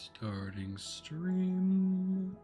Starting stream.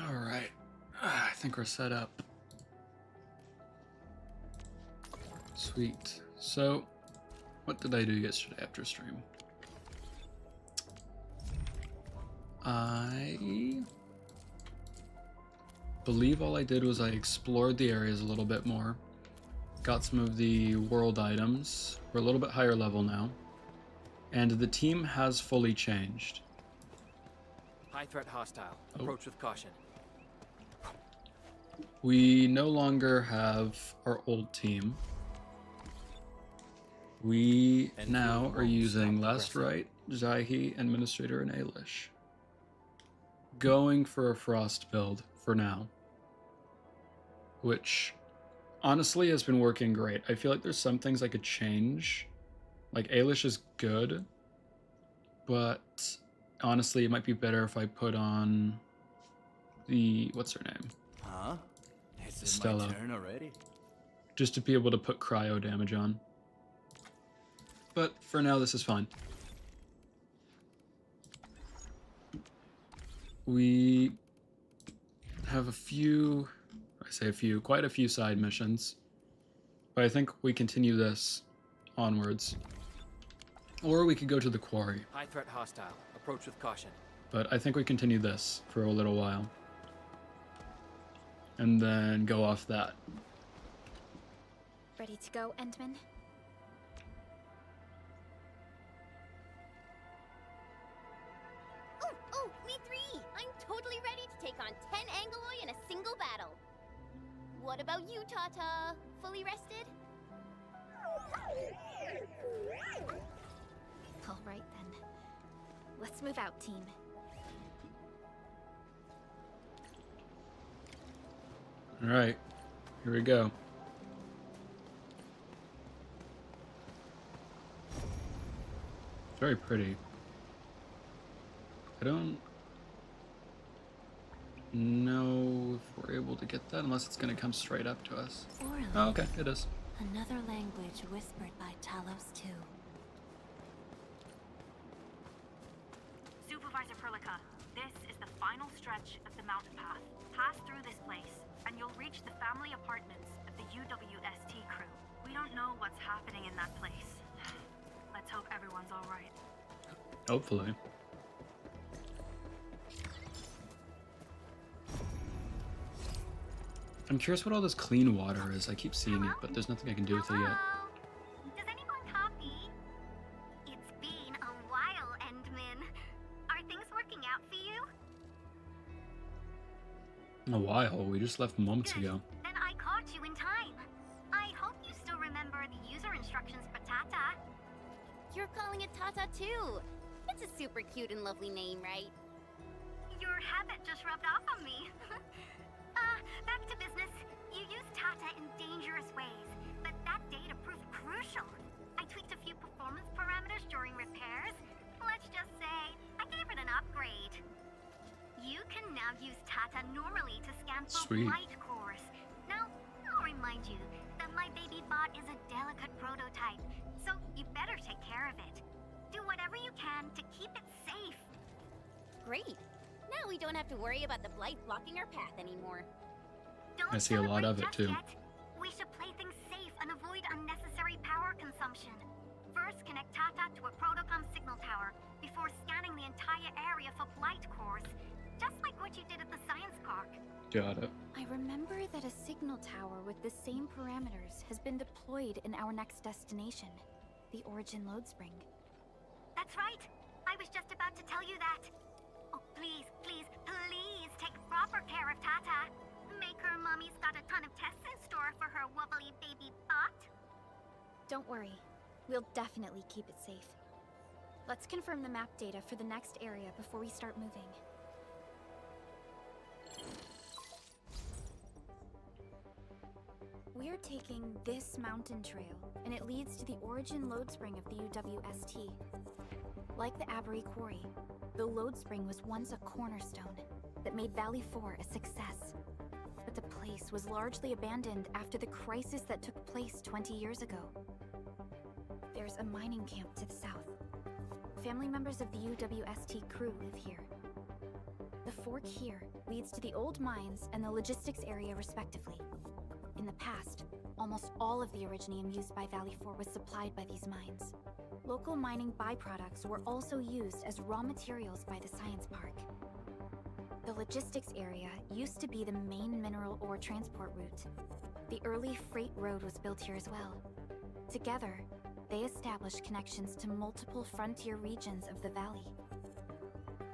All right, I think we're set up. Sweet. So, what did I do yesterday after stream? I believe all I did was I explored the areas a little bit more, got some of the world items. We're a little bit higher level now, and the team has fully changed. High threat hostile. Approach with caution. We no longer have our old team. We now are using Last Right, Zaihi, Administrator, and Ailish. Going for a Frost build for now, which honestly has been working great. I feel like there's some things I could change. Like Ailish is good, but honestly it might be better if I put on the, what's her name? Huh? Is Stella. my turn already? Just to be able to put cryo damage on. But for now, this is fine. We have a few, I say a few, quite a few side missions. But I think we continue this onwards. Or we could go to the quarry. High threat hostile. Approach with caution. But I think we continue this for a little while. And then go off that. Ready to go, Endman? Oh, me three! I'm totally ready to take on 10 Angoloi in a single battle. What about you, Tata? Fully rested? All right, then. Let's move out, team. All right, here we go. Very pretty. I don't know if we're able to get that unless it's going to come straight up to us. Orally. Oh, okay, it is. Another language whispered by Talos too. Supervisor Perlica, this is the final stretch of the mountain path. Pass through this place, and you'll reach the family apartments of the UWST crew. We don't know what's happening in that place. Let's hope everyone's all right. Hopefully. I'm curious what all this clean water is. I keep seeing it, but there's nothing I can do with it yet. Does anyone copy? It's been a while, Endman. Are things working out for you? A while. We just left moments ago. Then I caught you in time. I hope you still remember the user instructions for Tata. You're calling it Tata too. It's a super cute and lovely name, right? Your habit just rubbed off on me. Back to business. You used Tata in dangerous ways, but that data proved crucial. I tweaked a few performance parameters during repairs. Let's just say I gave it an upgrade. You can now use Tata normally to scan for Sweet. light cores. Now, I'll remind you that my baby bot is a delicate prototype, so you better take care of it. Do whatever you can to keep it safe. Great. Now we don't have to worry about the blight blocking our path anymore. Don't I see a lot of it, celebrate too. just yet. We should play things safe and avoid unnecessary power consumption. First, connect Tata to a protocom signal tower before scanning the entire area for blight cores, just like what you did at the science park. Got it. I remember that a signal tower with the same parameters has been deployed in our next destination, the Origin Load Spring. That's right. I was just about to tell you that. Oh, please, please, please take proper care of Tata. Make her mommy's got a ton of tests in store for her wobbly baby bot. Don't worry, we'll definitely keep it safe. Let's confirm the map data for the next area before we start moving. We're taking this mountain trail, and it leads to the Origin Load Spring of the UWST. Like the Abery Quarry, the Load Spring was once a cornerstone that made Valley 4 a success. But the place was largely abandoned after the crisis that took place 20 years ago. There's a mining camp to the south. Family members of the UWST crew live here. The fork here leads to the old mines and the logistics area respectively. In the past, almost all of the Originium used by Valley 4 was supplied by these mines. Local mining byproducts were also used as raw materials by the science park. The logistics area used to be the main mineral ore transport route. The early freight road was built here as well. Together, they established connections to multiple frontier regions of the valley.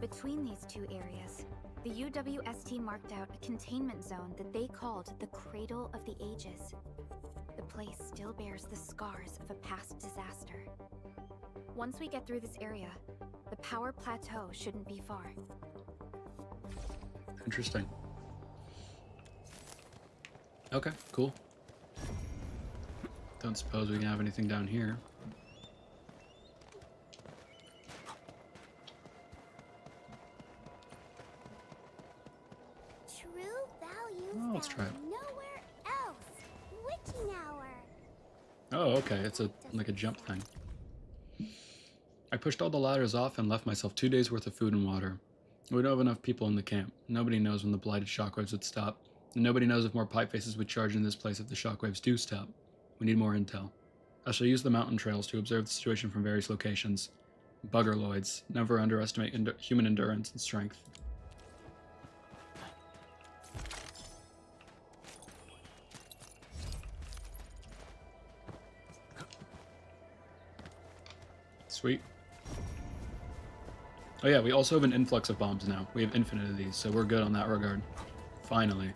Between these two areas, the UWST marked out a containment zone that they called the Cradle of the Ages. The place still bears the scars of a past disaster. Once we get through this area, the power plateau shouldn't be far. Interesting. Okay, cool. Don't suppose we can have anything down here. True value Oh, let's try it. found nowhere else. Witching hour. Oh, okay. It's like a jump thing. I pushed all the ladders off and left myself 2 days worth of food and water. We don't have enough people in the camp. Nobody knows when the blighted shockwaves would stop. And nobody knows if more pipe faces would charge in this place if the shockwaves do stop. We need more intel. I shall use the mountain trails to observe the situation from various locations. Buggerloids. Never underestimate human endurance and strength. Sweet. Oh yeah, we also have an influx of bombs now. We have infinite of these, so we're good on that regard. Finally.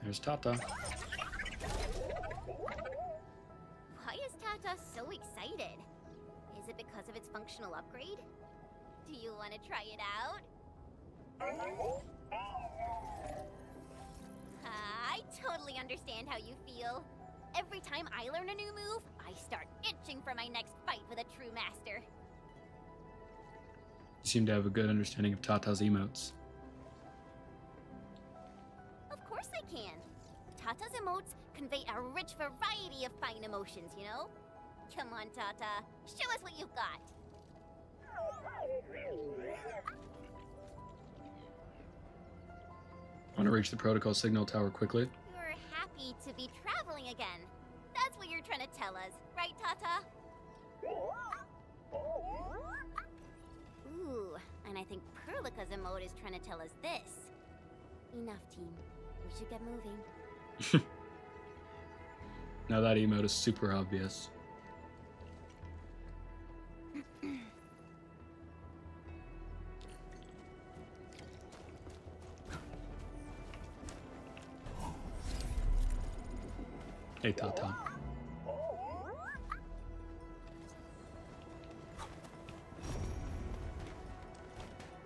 There's Tata. Why is Tata so excited? Is it because of its functional upgrade? Do you want to try it out? I totally understand how you feel. Every time I learn a new move, I start itching for my next fight with a true master. You seem to have a good understanding of Tata's emotes. Of course I can. Tata's emotes convey a rich variety of fine emotions, you know? Come on, Tata. Show us what you've got. Want to reach the protocol signal tower quickly? You're happy to be traveling again. That's what you're trying to tell us, right, Tata? Ooh, and I think Perlica's emote is trying to tell us this. Enough, team. We should get moving. Now that emote is super obvious. Hey, Tata.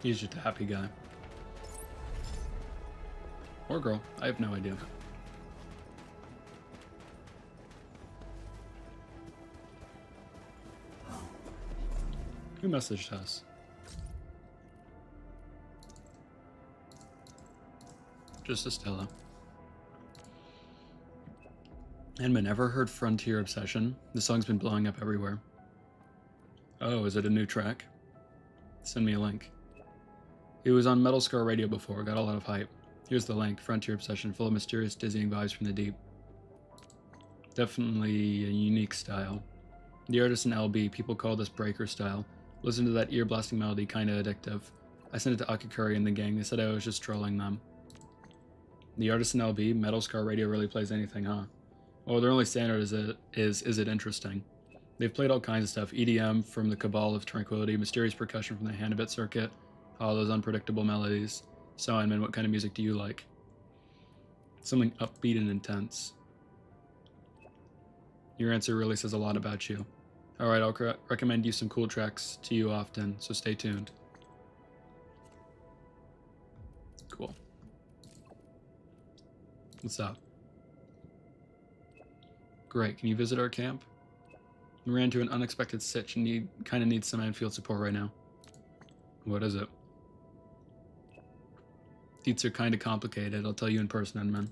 He's just a happy guy. Or girl. I have no idea. Who messaged us? Just Estella. Edmund, ever heard Frontier Obsession? The song's been blowing up everywhere. Oh, is it a new track? Send me a link. It was on Metal Scar Radio before, got a lot of hype. Here's the link, Frontier Obsession, full of mysterious, dizzying vibes from the deep. Definitely a unique style. The artist in LB, people call this breaker style. Listen to that ear-blasting melody, kinda addictive. I sent it to Akikuri and the gang, they said I was just trolling them. The artist in LB, Metal Scar Radio really plays anything, huh? Well, their only standard is it interesting? They've played all kinds of stuff, EDM from the Cabal of Tranquility, mysterious percussion from the Handabit circuit, all those unpredictable melodies. So, Edmund, what kind of music do you like? Something upbeat and intense. Your answer really says a lot about you. Alright, I'll recommend you some cool tracks to you often, so stay tuned. Cool. What's up? Great, can you visit our camp? We ran into an unexpected sitch and kinda need some Enfield support right now. What is it? Deets are kinda complicated, I'll tell you in person, Edmund.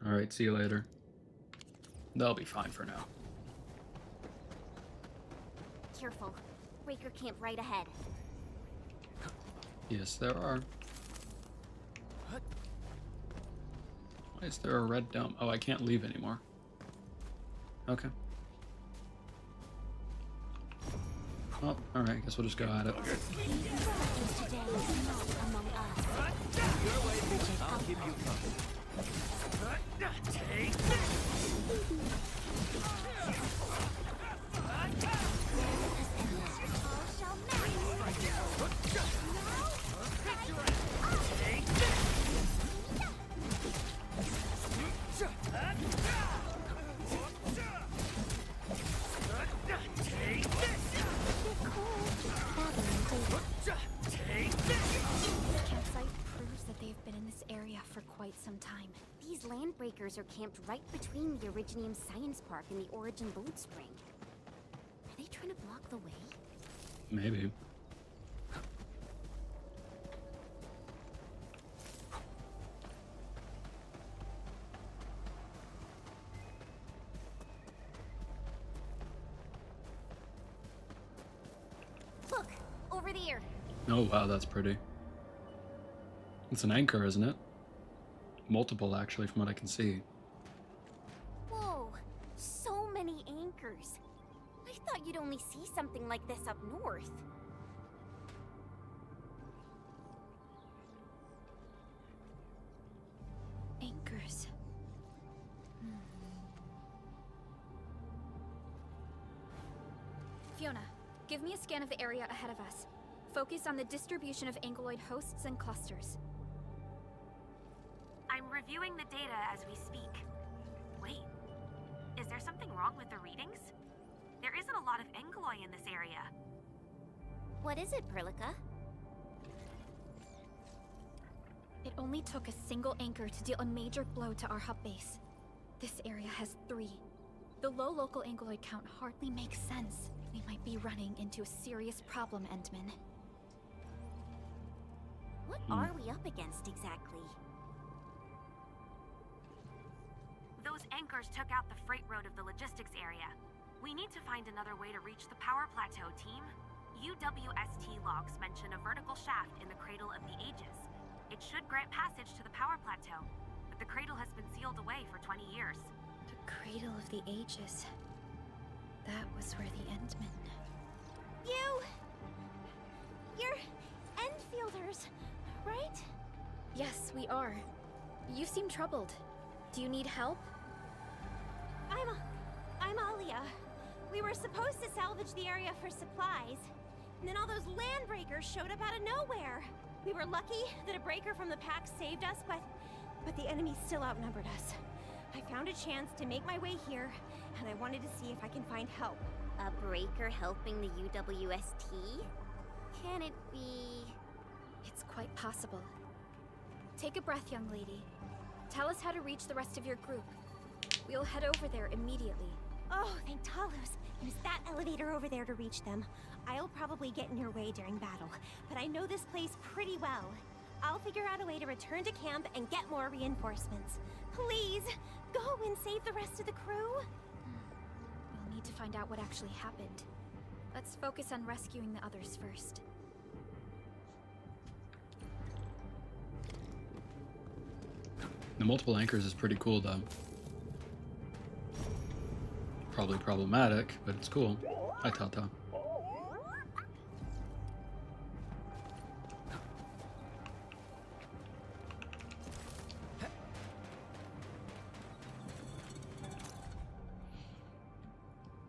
Alright, see you later. They'll be fine for now. Careful. Breaker camp right ahead. Yes, there are. Why is there a red dome? Oh, I can't leave anymore. Okay. Well, alright, guess we'll just go at it. Today is not among us. I'll keep you covered. Some time. These landbreakers are camped right between the Originium Science Park and the Origin Load Spring. Are they trying to block the way? Maybe. Look! Over there! Oh wow, that's pretty. It's an anchor, isn't it? Multiple, actually, from what I can see. Whoa! So many anchors! I thought you'd only see something like this up north. Anchors. Fiona, give me a scan of the area ahead of us. Focus on the distribution of ankyloid hosts and clusters. I'm reviewing the data as we speak. Wait, is there something wrong with the readings? There isn't a lot of Angoloi in this area. What is it, Perlica? It only took a single anchor to deal a major blow to our hub base. This area has 3. The low local ankyloid count hardly makes sense. We might be running into a serious problem, Entman. What are we up against exactly? Those anchors took out the freight road of the logistics area. We need to find another way to reach the power plateau, team. UWST logs mention a vertical shaft in the Cradle of the Ages. It should grant passage to the power plateau, but the cradle has been sealed away for 20 years. The Cradle of the Ages. That was where the Endmen... You're Endfielders, right? Yes, we are. You seem troubled. Do you need help? I'm Alia. We were supposed to salvage the area for supplies, and then all those landbreakers showed up out of nowhere. We were lucky that a breaker from the pack saved us, but the enemy still outnumbered us. I found a chance to make my way here, and I wanted to see if I can find help. A breaker helping the UWST? Can it be It's quite possible. Take a breath, young lady. Tell us how to reach the rest of your group. We'll head over there immediately. Oh, thank Talos. Use that elevator over there to reach them. I'll probably get in your way during battle, but I know this place pretty well. I'll figure out a way to return to camp and get more reinforcements. Please, go and save the rest of the crew. We'll need to find out what actually happened. Let's focus on rescuing the others first. The multiple anchors is pretty cool, though. Probably problematic, but it's cool. Hi, Tata.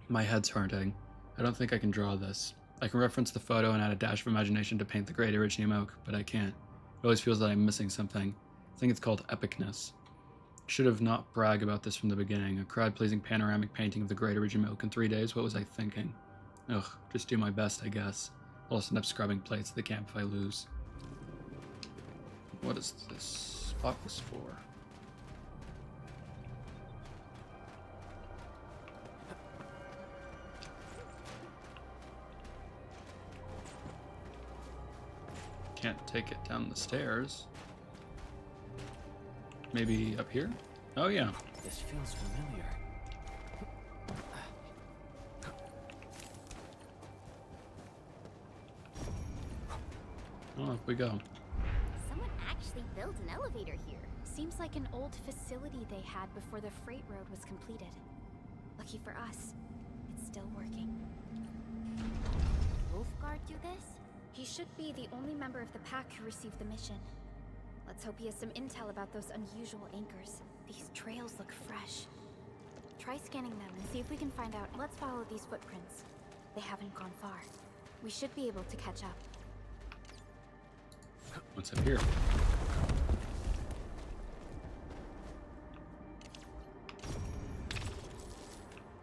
My head's hurting. I don't think I can draw this. I can reference the photo and add a dash of imagination to paint the great originum oak, but I can't. It always feels that I'm missing something. I think it's called epicness. Should have not bragged about this from the beginning. A crowd-pleasing panoramic painting of the great originum oak in 3 days? What was I thinking? Ugh, just do my best, I guess. I'll just end up scrubbing plates at the camp if I lose. What is this box for? Can't take it down the stairs. Maybe up here? Oh yeah. This feels familiar. Oh, up we go. Someone actually built an elevator here. Seems like an old facility they had before the freight road was completed. Lucky for us, it's still working. Wolfguard do this? He should be the only member of the pack who received the mission. Let's hope he has some intel about those unusual anchors. These trails look fresh. Try scanning them and see if we can find out. Let's follow these footprints. They haven't gone far. We should be able to catch up. What's up here?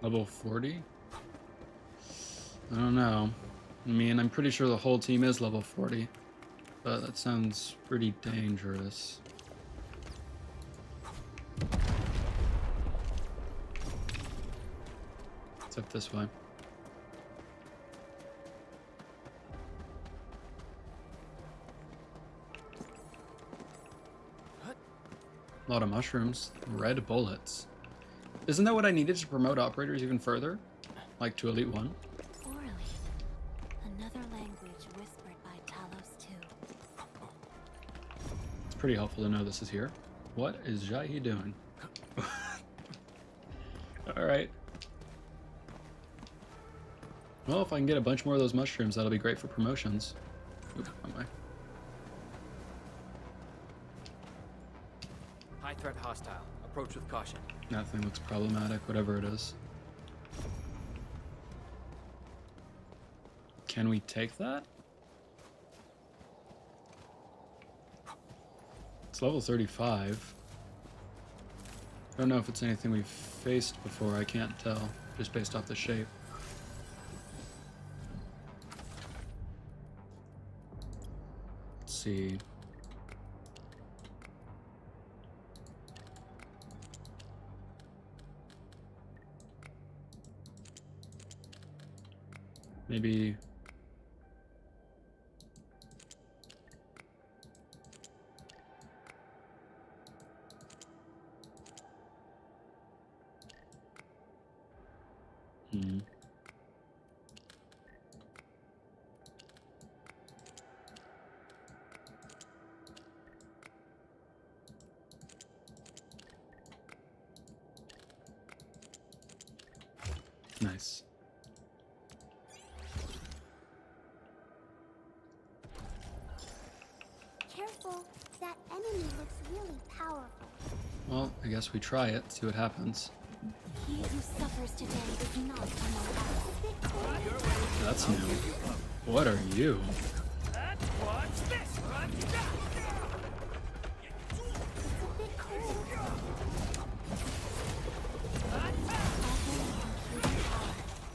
Level 40? I don't know. I mean, I'm pretty sure the whole team is level 40. But that sounds pretty dangerous. It's up this way. A lot of mushrooms. Red bullets. Isn't that what I needed to promote operators even further? Like to Elite 1? Orally. Another language whispered by Talos too. It's pretty helpful to know this is here. What is Jahi doing? Alright. Well, if I can get a bunch more of those mushrooms, that'll be great for promotions. Oop, wrong way. High threat hostile. Approach with caution. That thing looks problematic, whatever it is. Can we take that? It's level 35. I don't know if it's anything we've faced before, I can't tell, just based off the shape. Let's see. Maybe... Nice. Careful, that enemy looks really powerful. Well, I guess we try it, see what happens. He who suffers today is not among us. That's new. What are you? Watch this! It's a bit cold.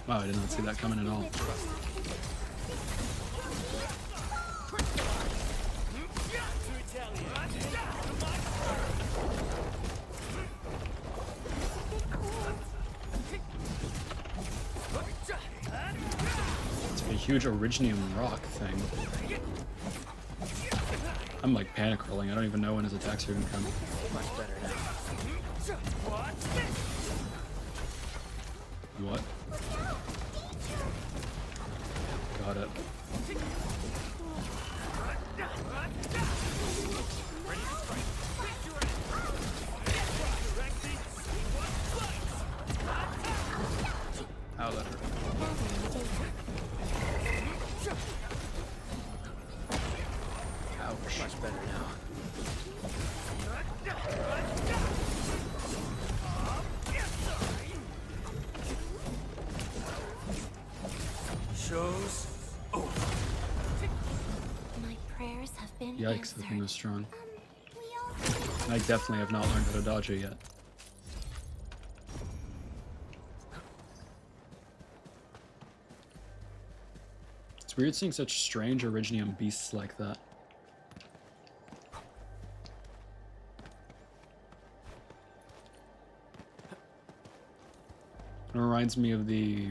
Wow, I did not see that coming at all. huge originium rock thing. I'm like panic rolling. I don't even know when his attacks are gonna come. Much better now. Watch this. What? Got it. Ow, that hurt. Ouch. Much better now. Shows over. My prayers have been Yikes, answered. that thing was strong. We all I definitely have not learned how to dodge it yet. It's weird seeing such strange originium beasts like that. It reminds me of the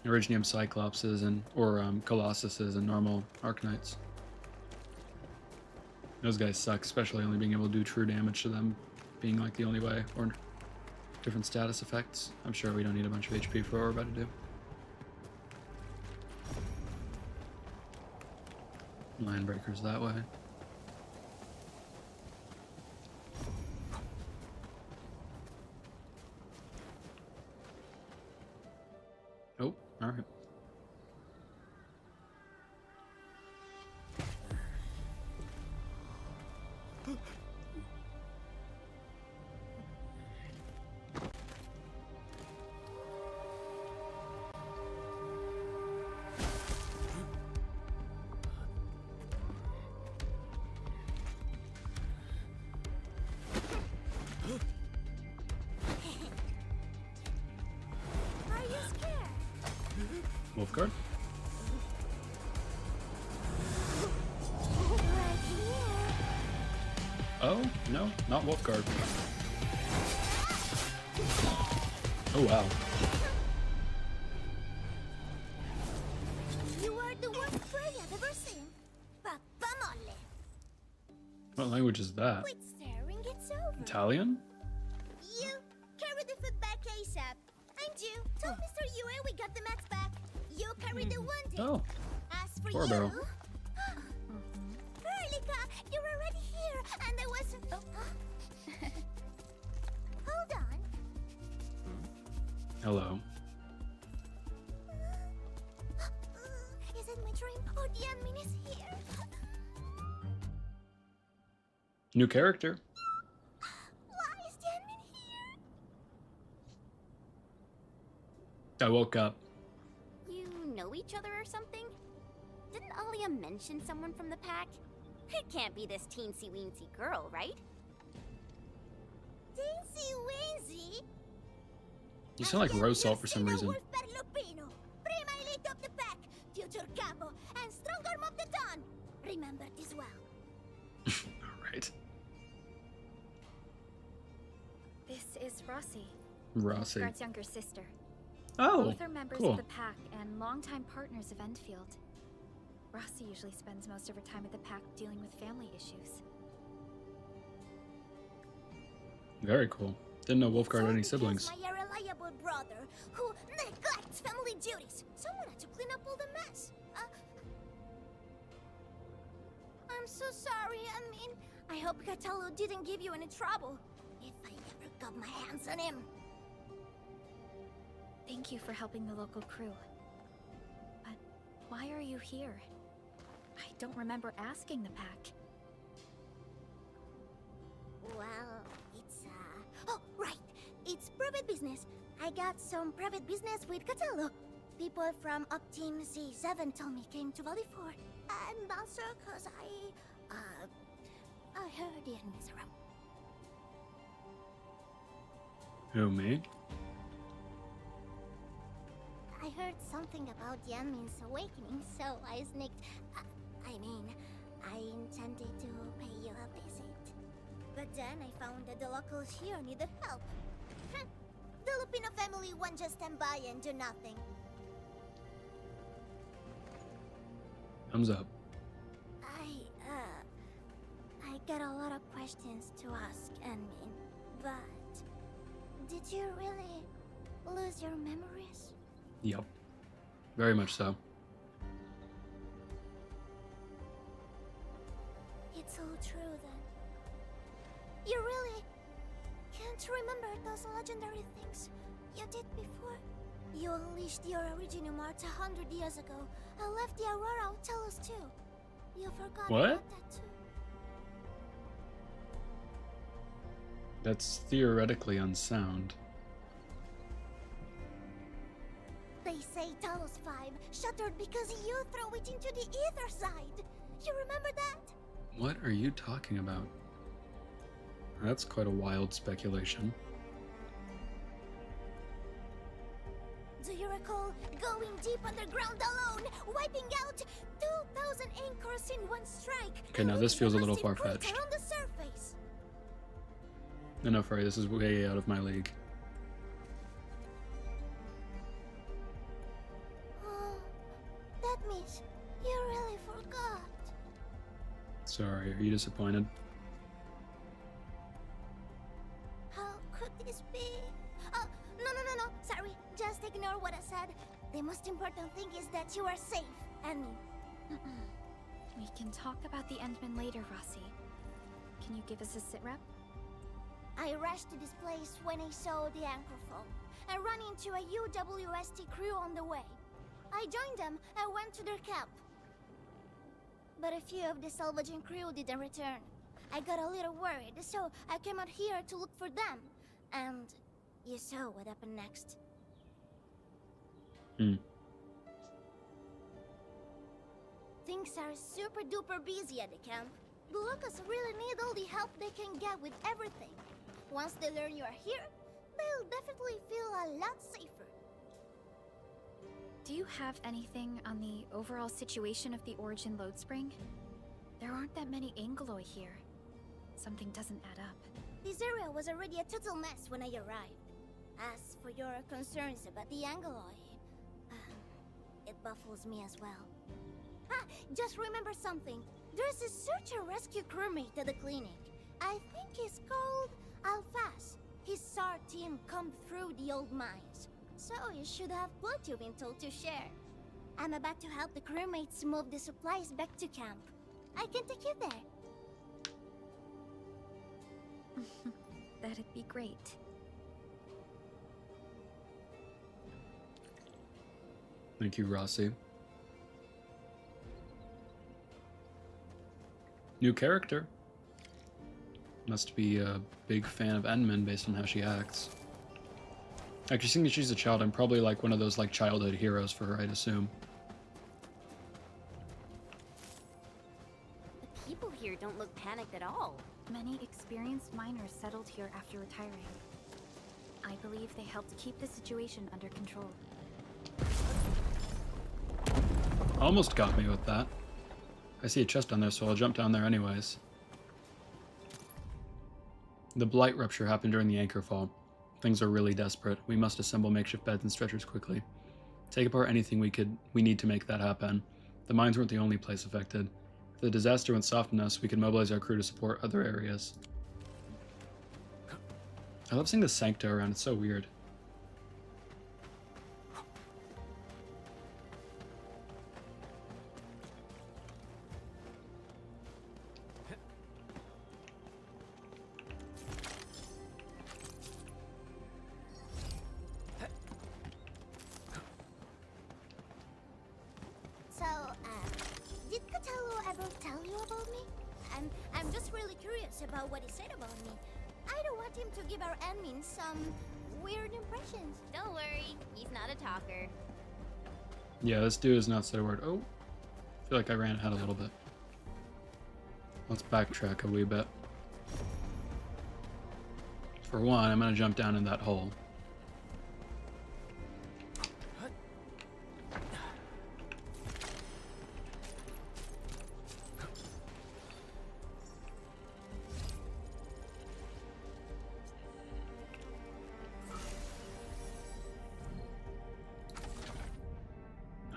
originium cyclopses and colossuses and normal Arknights. Those guys suck, especially only being able to do true damage to them being like the only way, or different status effects. I'm sure we don't need a bunch of HP for what we're about to do. Line breakers that way. Oh, alright. Are you scared? Wolfguard? Right here. Oh, no, not Wolfguard. Oh, wow. You are the worst prey I've ever seen. Papa mole. What language is that? Quit staring, it's over. Italian? You carry the food back ASAP. And you, tell Mr. Yue we got the mats back. You carry the wounded. Oh, As for poor you, barrel. Erlika, you're already here, and I wasn't. Hold on. Hello. Is it my dream or the admin is here? New character. Why is the admin here? I woke up. You know each other or something? Didn't Alia mention someone from the pack? It can't be this teensy-weensy girl, right? Teensy-weensy? You sound like Rose Salt for some reason. Prima elite of the pack, future capo, and strong arm of the dawn. Remember this well. Alright. This is Rossi, Rossi. Guard's younger sister. Oh, Both are members cool. of the pack and longtime partners of Endfield. Rossi usually spends most of her time at the pack dealing with family issues. Very cool. Didn't know Wolfguard had any siblings. My irreliable brother, who neglects family duties. Someone had to clean up all the mess. I'm so sorry. I hope Cataldo didn't give you any trouble. If I ever got my hands on him. Thank you for helping the local crew. But why are you here? I don't remember asking the pack. Well, it's oh, right. It's private business. I got some private business with Cataldo. People from Up Team Z7 told me came to Valley 4. And also cause I heard the enemies around. Who, me? I heard something about Yanmin's awakening, so I sneaked. I intended to pay you a visit. But then I found that the locals here needed help. The Lupino family won't just stand by and do nothing. Thumbs up. I got a lot of questions to ask, Enmin, but did you really lose your memories? Yep. Very much so. It's all true then. You really can't remember those legendary things you did before? You unleashed your original Mart 100 years ago and left the Aurora with tell us too. You forgot What? about that too. That's theoretically unsound. They say Talos 5 shattered because you threw it into the ether side. You remember that? What are you talking about? That's quite a wild speculation. Do you recall going deep underground alone, wiping out 2,000 anchors in one strike? Okay, and now this leaving feels a a little massive far-fetched. crater on the surface? No, Furry, this is way out of my league. Oh, that means you really forgot. Sorry, are you disappointed? How could this be? Oh, no. Sorry, just ignore what I said. The most important thing is that you are safe, and We can talk about the Endmen later, Rossi. Can you give us a sit rep? I rushed to this place when I saw the anchor fall. I ran into a UWST crew on the way. I joined them and went to their camp. But a few of the salvaging crew didn't return. I got a little worried, so I came out here to look for them. And you saw what happened next. Things are super duper busy at the camp. The locals really need all the help they can get with everything. Once they learn you are here, they'll definitely feel a lot safer. Do you have anything on the overall situation of the Origin load spring? There aren't that many Angeloi here. Something doesn't add up. This area was already a total mess when I arrived. As for your concerns about the Angeloi, it baffles me as well. Ah, just remember something. There's a search and rescue crewmate at the clinic. I think he's called ALLFIELD. His SAR team combed through the old mines, so you should have plenty of intel to share. I'm about to help the crewmates move the supplies back to camp. I can take you there. That'd be great. Thank you, Rossi. New character. Must be a big fan of Endman based on how she acts. Actually, seeing that she's a child, I'm probably like one of those like childhood heroes for her, I'd assume. The people here don't look panicked at all. Many experienced miners settled here after retiring. I believe they helped keep the situation under control. Almost got me with that. I see a chest down there, so I'll jump down there anyways. The blight rupture happened during the anchor fall. Things are really desperate. We must assemble makeshift beds and stretchers quickly. Take apart anything we need to make that happen. The mines weren't the only place affected. If the disaster went soft on us, we could mobilize our crew to support other areas. I love seeing the Sancta around, it's so weird. So, did Catello ever tell you about me? I'm just really curious about what he said about me. I don't want him to give our admin some weird impressions. Don't worry, he's not a talker. Yeah, this dude has not said a word. Oh, I feel like I ran ahead a little bit. Let's backtrack a wee bit. For one, I'm gonna jump down in that hole.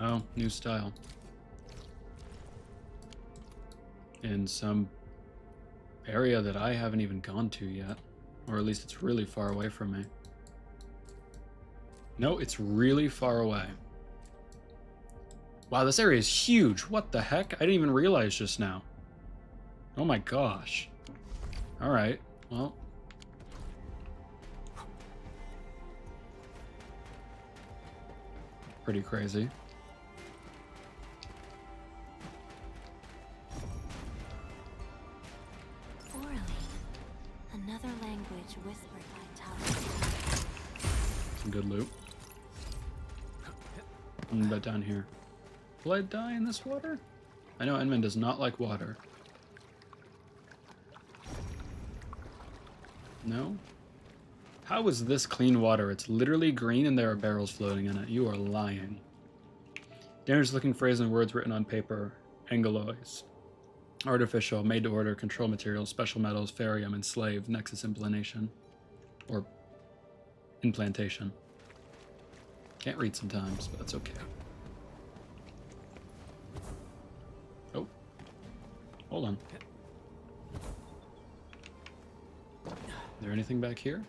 Oh, new style. in some area that I haven't even gone to yet. Or at least it's really far away from me. No, it's really far away. Wow, this area is huge. What the heck? I didn't even realize just now. Oh my gosh. Alright, well. Pretty crazy. Orally, another language whispered by Talos. Some good loot. What about down here? Will I die in this water? I know Enman does not like water. No? How is this clean water? It's literally green and there are barrels floating in it. You are lying. Dangerous-looking phrase and words written on paper. Angelois. Artificial, made to order, control materials, special metals, ferium, enslaved, nexus implantation. Or implantation. Can't read sometimes, but that's okay. Oh. Hold on. Is there anything back here?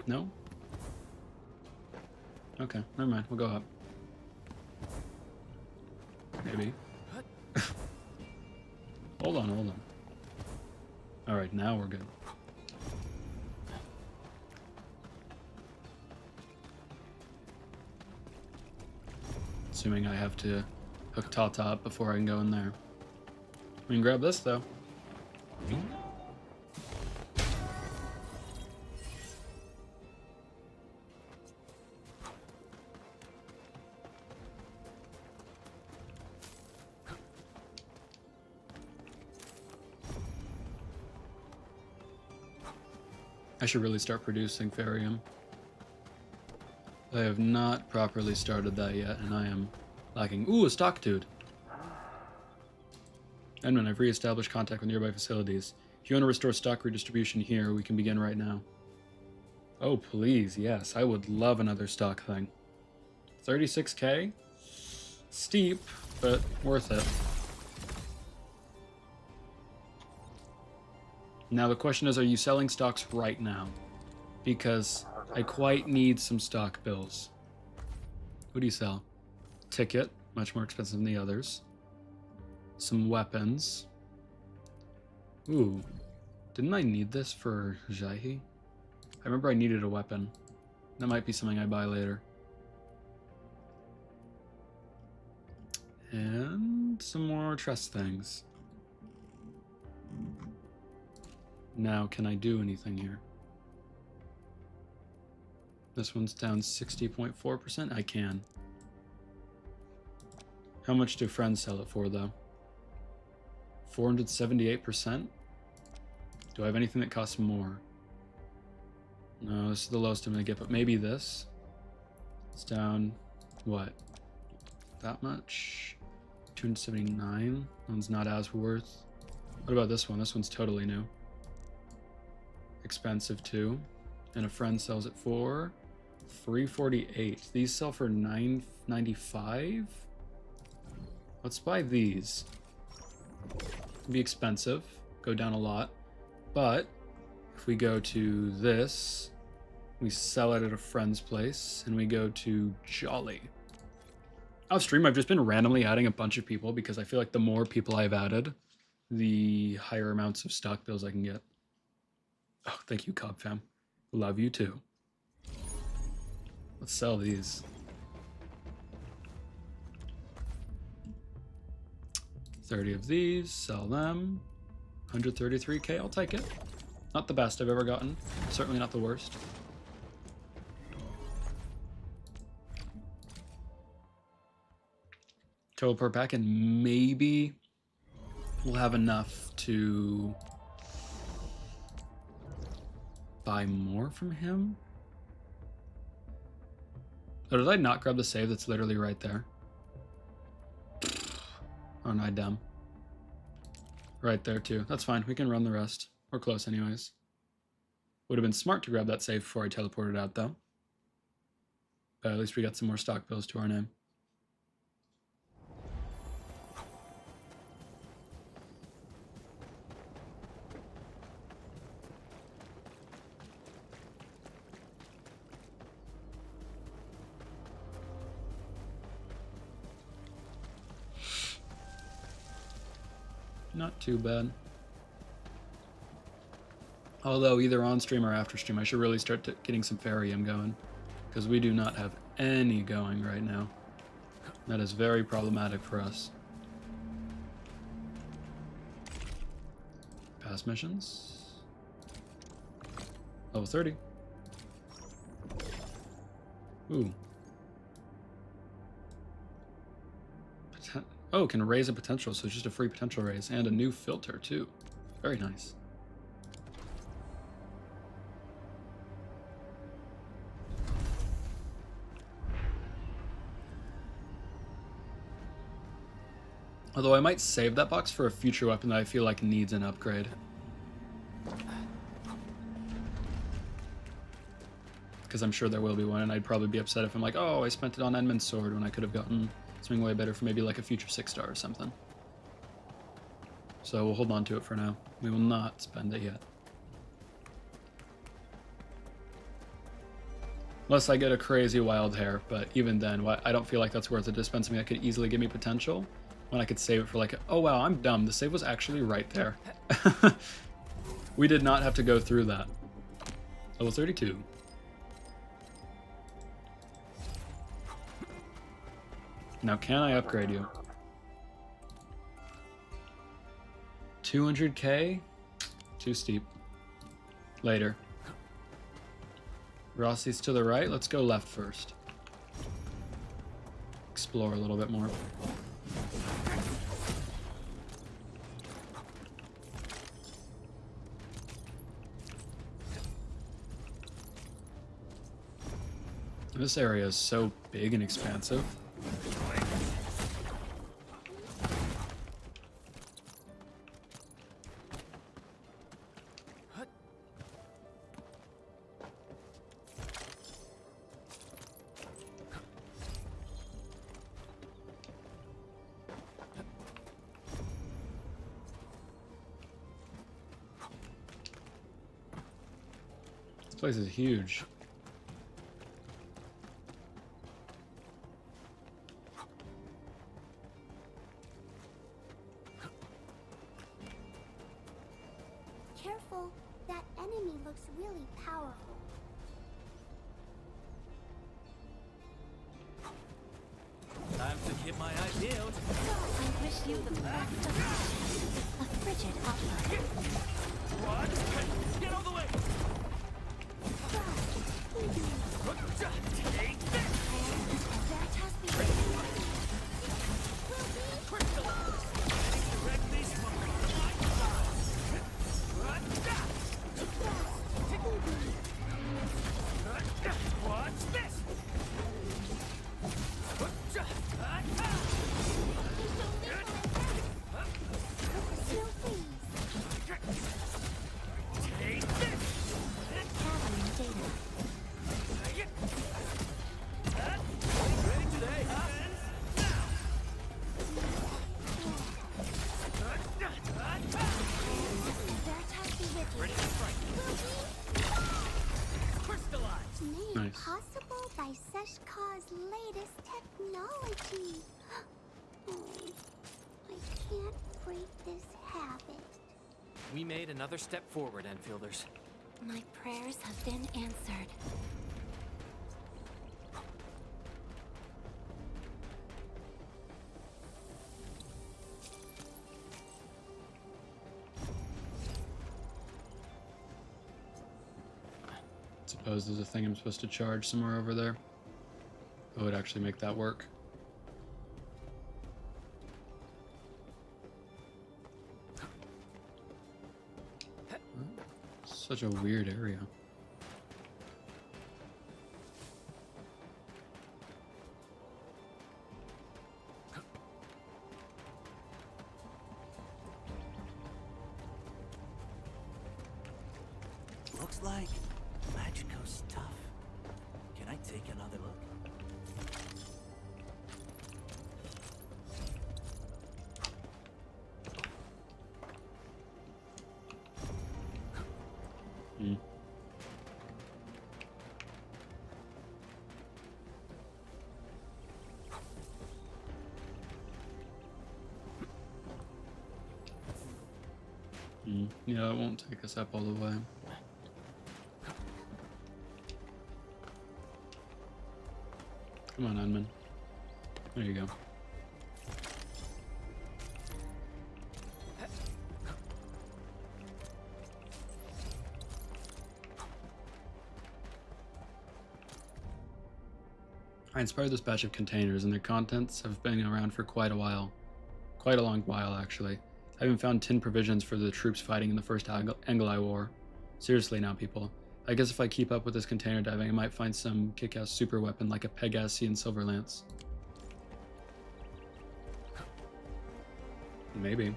No? Okay, never mind. We'll go up. Maybe. Hold on, hold on. Alright, now we're good. Assuming I have to hook Tata up before I can go in there. We can grab this, though. I should really start producing ferium. I have not properly started that yet, and I am lacking. Ooh, a stock dude. Edmund, I've re-established contact with nearby facilities. If you want to restore stock redistribution here, we can begin right now. Oh, please, yes. I would love another stock thing. 36k? Steep, but worth it. Now the question is, are you selling stocks right now? Because I quite need some stock bills. What do you sell? Ticket, much more expensive than the others. Some weapons. Ooh, didn't I need this for Jaihi? I remember I needed a weapon. That might be something I buy later. And some more trust things. Now, can I do anything here? This one's down 60.4%. I can. How much do friends sell it for, though? 478%? Do I have anything that costs more? No, this is the lowest I'm going to get, but maybe this. It's down, what? That much? 279? That one's not as worth. What about this one? This one's totally new. Expensive too. And a friend sells it for 348. These sell for 995. Let's buy these. It'll be expensive, go down a lot. But if we go to this, we sell it at a friend's place, and we go to Jolly. Off stream, I've just been randomly adding a bunch of people because I feel like the more people I've added, the higher amounts of stock bills I can get. Oh, thank you, Cobb fam. Love you too. Let's sell these. 30 of these, sell them. 133k, I'll take it. Not the best I've ever gotten. Certainly not the worst. Total per pack, and maybe we'll have enough to buy more from him. Oh, did I not grab the save that's literally right there? Aren't I dumb? Right there too. That's fine. We can run the rest. We're close anyways. Would have been smart to grab that save before I teleported out though. But at least we got some more stock bills to our name. Not too bad. Although either on stream or after stream, I should really start getting some Farium going, because we do not have any going right now. That is very problematic for us. Past missions. Level 30. Ooh. Oh, can raise a potential, so it's just a free potential raise. And a new filter, too. Very nice. Although I might save that box for a future weapon that I feel like needs an upgrade. Because I'm sure there will be one, and I'd probably be upset if I'm like, oh, I spent it on Edmund's sword when I could have gotten something way better for maybe like a future 6-star or something. So we'll hold on to it for now. We will not spend it yet. Unless I get a crazy wild hair, but even then, I don't feel like that's worth it to spend something that could easily give me potential when I could save it for like, oh wow, I'm dumb. The save was actually right there. We did not have to go through that. Level 32. Now, can I upgrade you? 200k? Too steep. Later. Rossi's to the right. Let's go left first. Explore a little bit more. This area is so big and expansive. This place is huge. Careful, that enemy looks really powerful. Time to get my ideal. I wish you the best of luck. A frigid offer. What? Get out of the way! Take this! Direct these Watch this! Take this! Gathering data. Ready today, huh? Ready to strike. Crystallize! Made Nice. possible by Seshkar's latest technology. Oh, I can't break this habit. We made another step forward, Enfielders. My prayers have been answered. Suppose there's a thing I'm supposed to charge somewhere over there. That would actually make that work. Such a weird area. Looks like Magico's stuff. Can I take another look? Hmm. Yeah, it won't take us up all the way. Come on, Edmund. There you go. I inspired this batch of containers, and their contents have been around for quite a while. Quite a long while, actually. I even found 10 provisions for the troops fighting in the First Angli War. Seriously now, people. I guess if I keep up with this container diving, I might find some kick-ass super weapon like a Pegasian Silverlance. Maybe.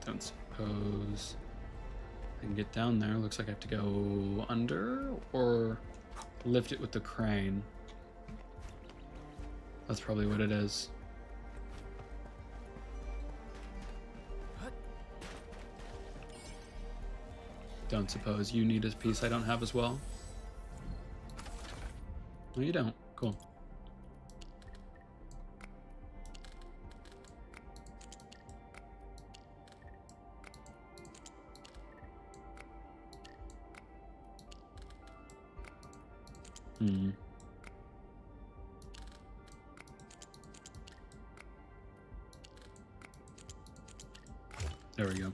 Don't suppose I can get down there. Looks like I have to go under or lift it with the crane. That's probably what it is. Don't suppose you need a piece I don't have as well? No, you don't. Cool. There we go.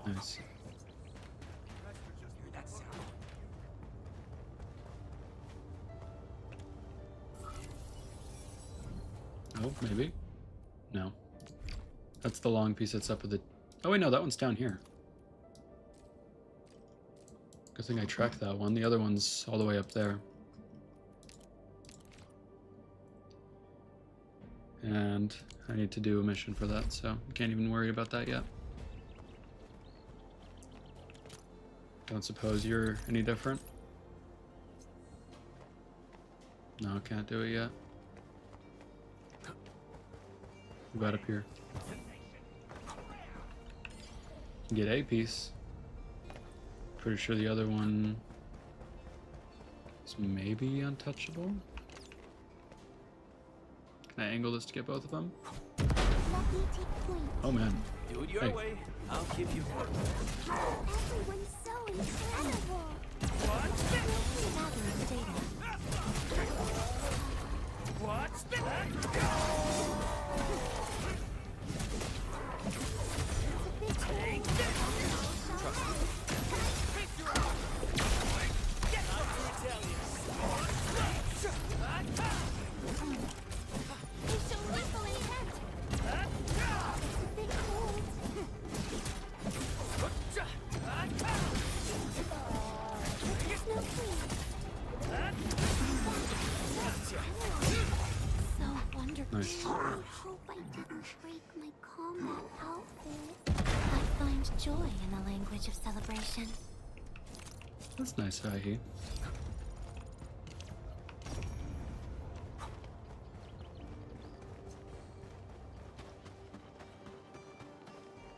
Nice. Oh, maybe. No. That's the long piece that's up with the... Oh wait, no, that one's down here. Good thing I tracked that one. The other one's all the way up there. And I need to do a mission for that, so I can't even worry about that yet. Don't suppose you're any different? No, can't do it yet. What about up here? Get a piece. Pretty sure the other one is maybe untouchable. Can I angle this to get both of them? Oh man. Do it your way. I'll give you one. Everyone's so incredible. What's that? Take this. Trust me. Get out to Italians. They show lethal intent. It's a bit cold. There's no queen. So wonderful. Nice. I hope I didn't break my combat outfit. I find joy in the language of celebration. That's nice, Ahi.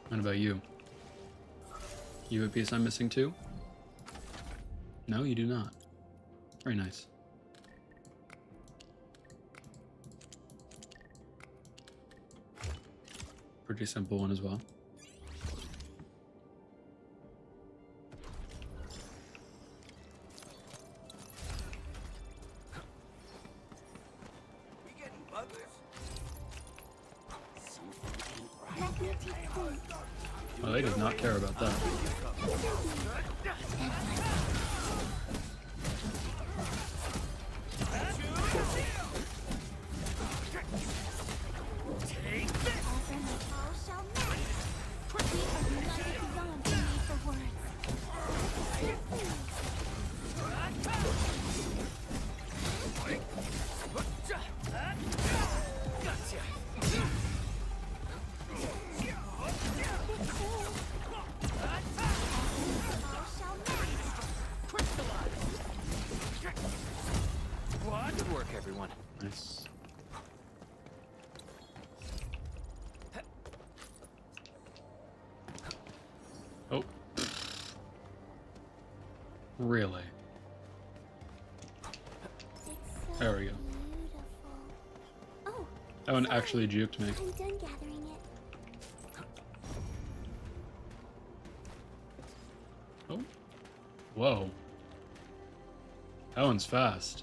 What about you? You have a piece I'm missing too? No, you do not. Very nice. Pretty simple one as well. We getting buggers? Let me take point. Well, they did not care about that. Take this. All shall match. We are united beyond the need for words. Gotcha. All shall match. What? Good work, everyone. Nice. Oh. Really? There we go. Beautiful. Oh, That one sorry. actually juked me. I'm done gathering it. Oh. Whoa. That one's fast.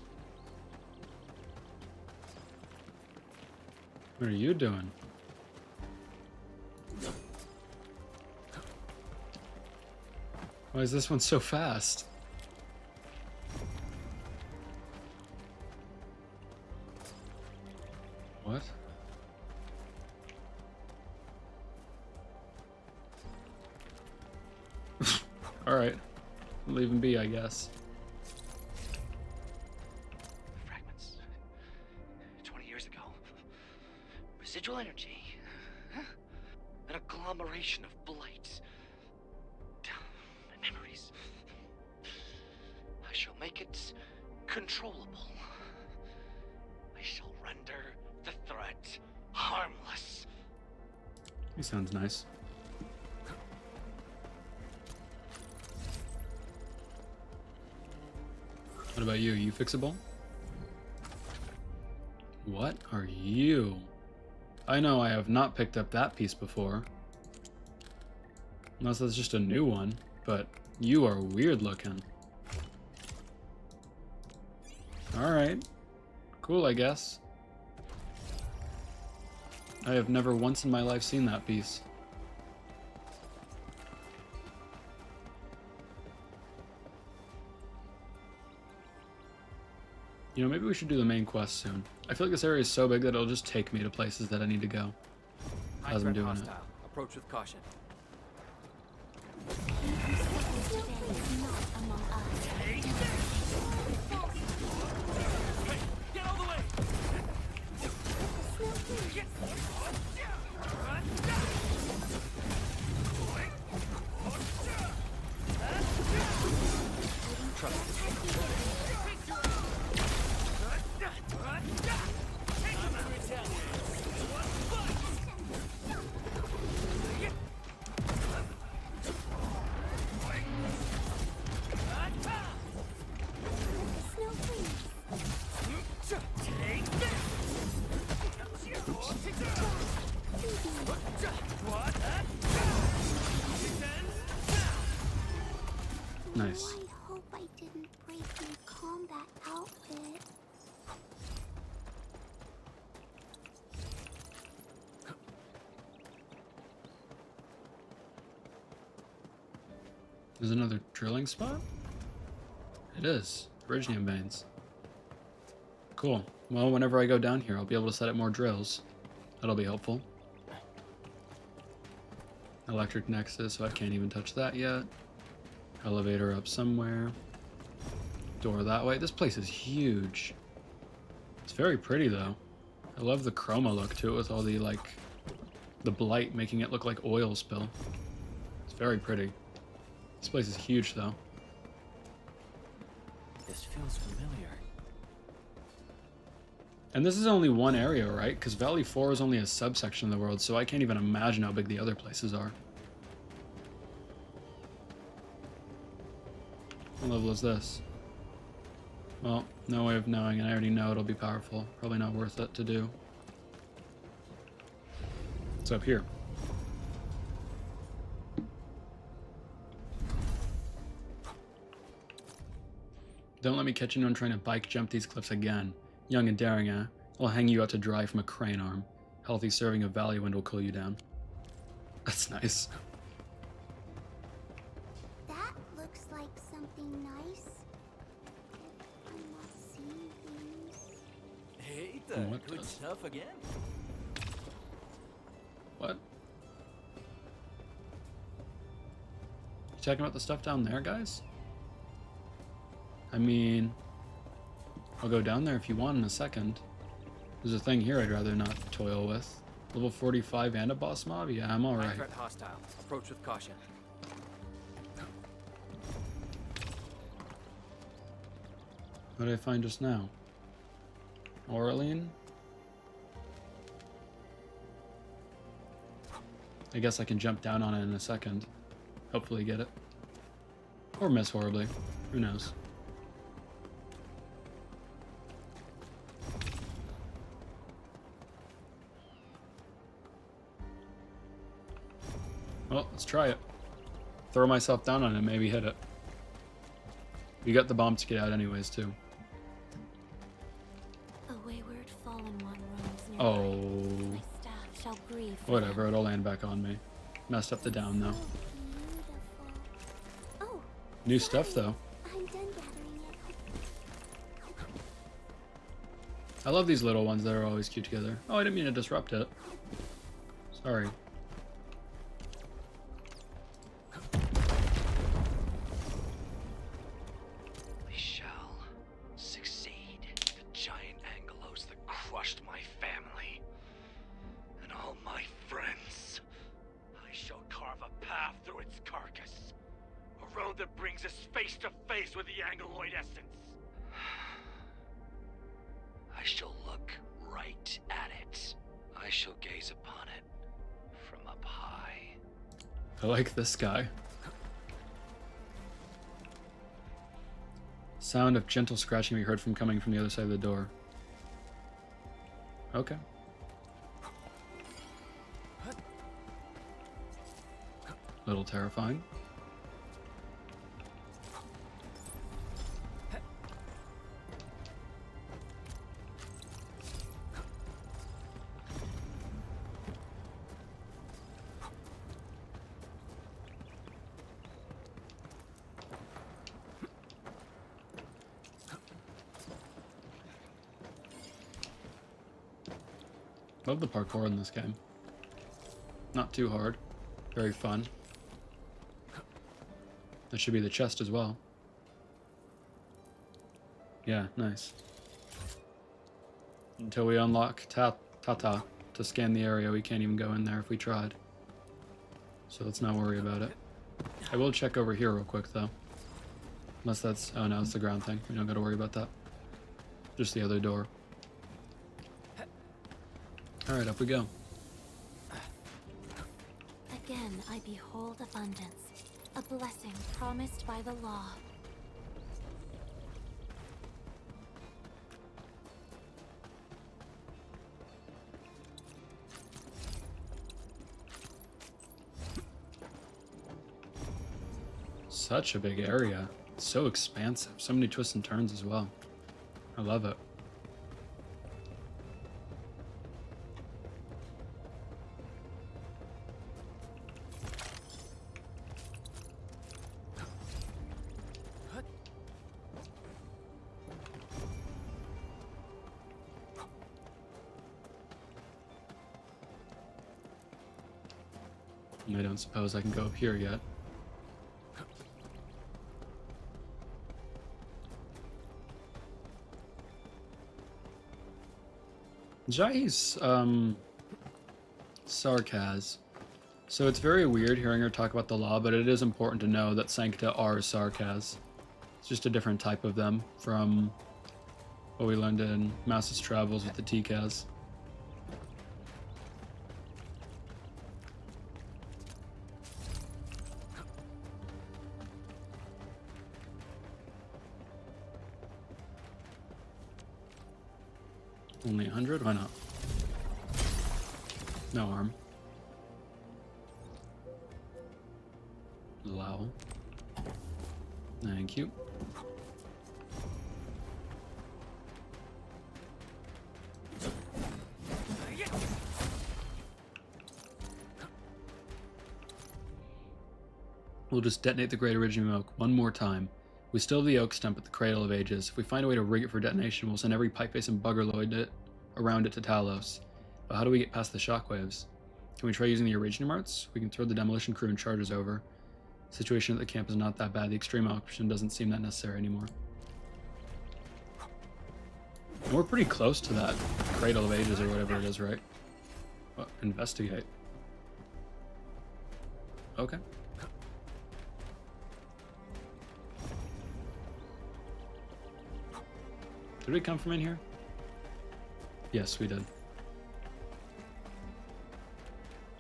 What are you doing? Why is this one so fast? What? Alright. Leave him be, I guess. Fragments. 20 years ago. Residual energy. An agglomeration of blight. Memories. I shall make it controllable. I shall render the threat harmless. He sounds nice. What about you? You fixable? What are you? I know I have not picked up that piece before. Unless that's just a new one, but you are weird looking. Alright. Cool, I guess. I have never once in my life seen that piece. You know, maybe we should do the main quest soon. I feel like this area is so big that it'll just take me to places that I need to go High as I'm threat doing it. hostile. Approach with caution. Today is not among us. Get out of the way! Nice. I hope I didn't break my combat outfit. There's another drilling spot? It is. Originium veins. Cool. Well, whenever I go down here, I'll be able to set up more drills. That'll be helpful. Electric nexus, so I can't even touch that yet. Elevator up somewhere. Door that way. This place is huge. It's very pretty, though. I love the chroma look to it with all the, like, the blight making it look like oil spill. It's very pretty. This place is huge, though. This feels familiar. And this is only one area, right? Because Valley 4 is only a subsection of the world, so I can't even imagine how big the other places are. What level is this? Well, no way of knowing, and I already know it'll be powerful. Probably not worth it to do. It's up here. Don't let me catch anyone trying to bike jump these cliffs again. Young and daring, eh? I'll hang you out to dry from a crane arm. Healthy serving of Valley Wind will cool you down. That's nice. That looks like something nice. If I'm not seeing things. Hey, What good does- stuff again. What? You talking about the stuff down there, guys? I mean, I'll go down there if you want in a second. There's a thing here I'd rather not toil with. Level 45 and a boss mob? Yeah, I'm High alright. threat hostile. Approach with caution. What did I find just now? Aureline? I guess I can jump down on it in a second. Hopefully get it. Or miss horribly. Who knows? Well, let's try it. Throw myself down on it, maybe hit it. We got the bomb to get out anyways, too. A wayward fallen one roams nearby. Oh. My staff shall grieve for Whatever, them. it'll land back on me. Messed up the down, though. Oh, New stuff, though. I'm done gathering it. I love these little ones that are always cute together. Oh, I didn't mean to disrupt it. Sorry. We shall succeed. The giant angelos that crushed my family and all my friends. I shall carve a path through its carcass. A road that brings us face to face with the angeloid essence. I shall look right at it. I shall gaze upon it from up high. I like this guy. Sound of gentle scratching we heard coming from the other side of the door. Okay. Little terrifying. Love the parkour in this game. Not too hard. Very fun. That should be the chest as well. Yeah, nice. Until we unlock Tata to scan the area, we can't even go in there if we tried. So let's not worry about it. I will check over here real quick, though. Unless that's... Oh, no, it's the ground thing. We don't gotta worry about that. Just the other door. Alright, up we go. Again, I behold abundance, a blessing promised by the law. Such a big area. It's so expansive. So many twists and turns as well. I love it. I don't suppose I can go up here yet. Jai's, sarcasm. So it's very weird hearing her talk about the law, but it is important to know that Sancta are sarcas. It's just a different type of them from what we learned in Master's Travels with the TCAS. Only 100? Why not? No harm. Allow. Thank you. We'll just detonate the Great Origin Oak one more time. We still have the oak stump at the Cradle of Ages. If we find a way to rig it for detonation, we'll send every pipe face and buggerloid around it to Talos. But how do we get past the shockwaves? Can we try using the Originium arts? We can throw the demolition crew and charges over. The situation at the camp is not that bad. The extreme option doesn't seem that necessary anymore. And we're pretty close to that Cradle of Ages or whatever it is, right? Well, investigate. Okay. Did we come from in here? Yes, we did.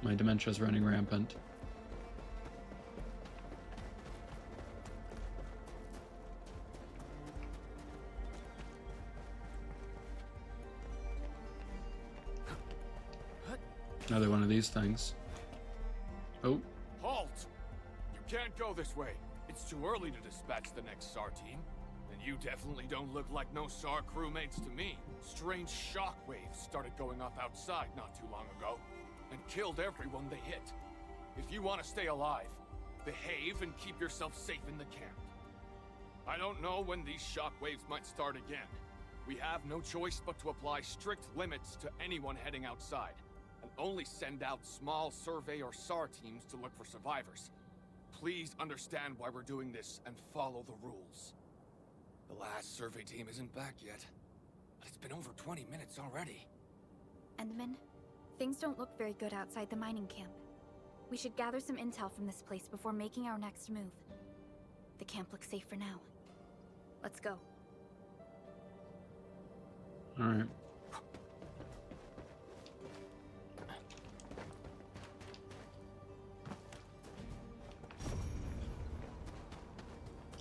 My dementia's running rampant. Another one of these things. Oh. can't go this way. It's too early to dispatch the next SAR team. And you definitely don't look like no SAR crewmates to me. Strange shockwaves started going off outside not too long ago, and killed everyone they hit. If you want to stay alive, behave and keep yourself safe in the camp. I don't know when these shockwaves might start again. We have no choice but to apply strict limits to anyone heading outside, and only send out small survey or SAR teams to look for survivors. Please understand why we're doing this and follow the rules. The last survey team isn't back yet, but it's been over 20 minutes already. Endman, things don't look very good outside the mining camp. We should gather some intel from this place before making our next move. The camp looks safe for now. Let's go. All right.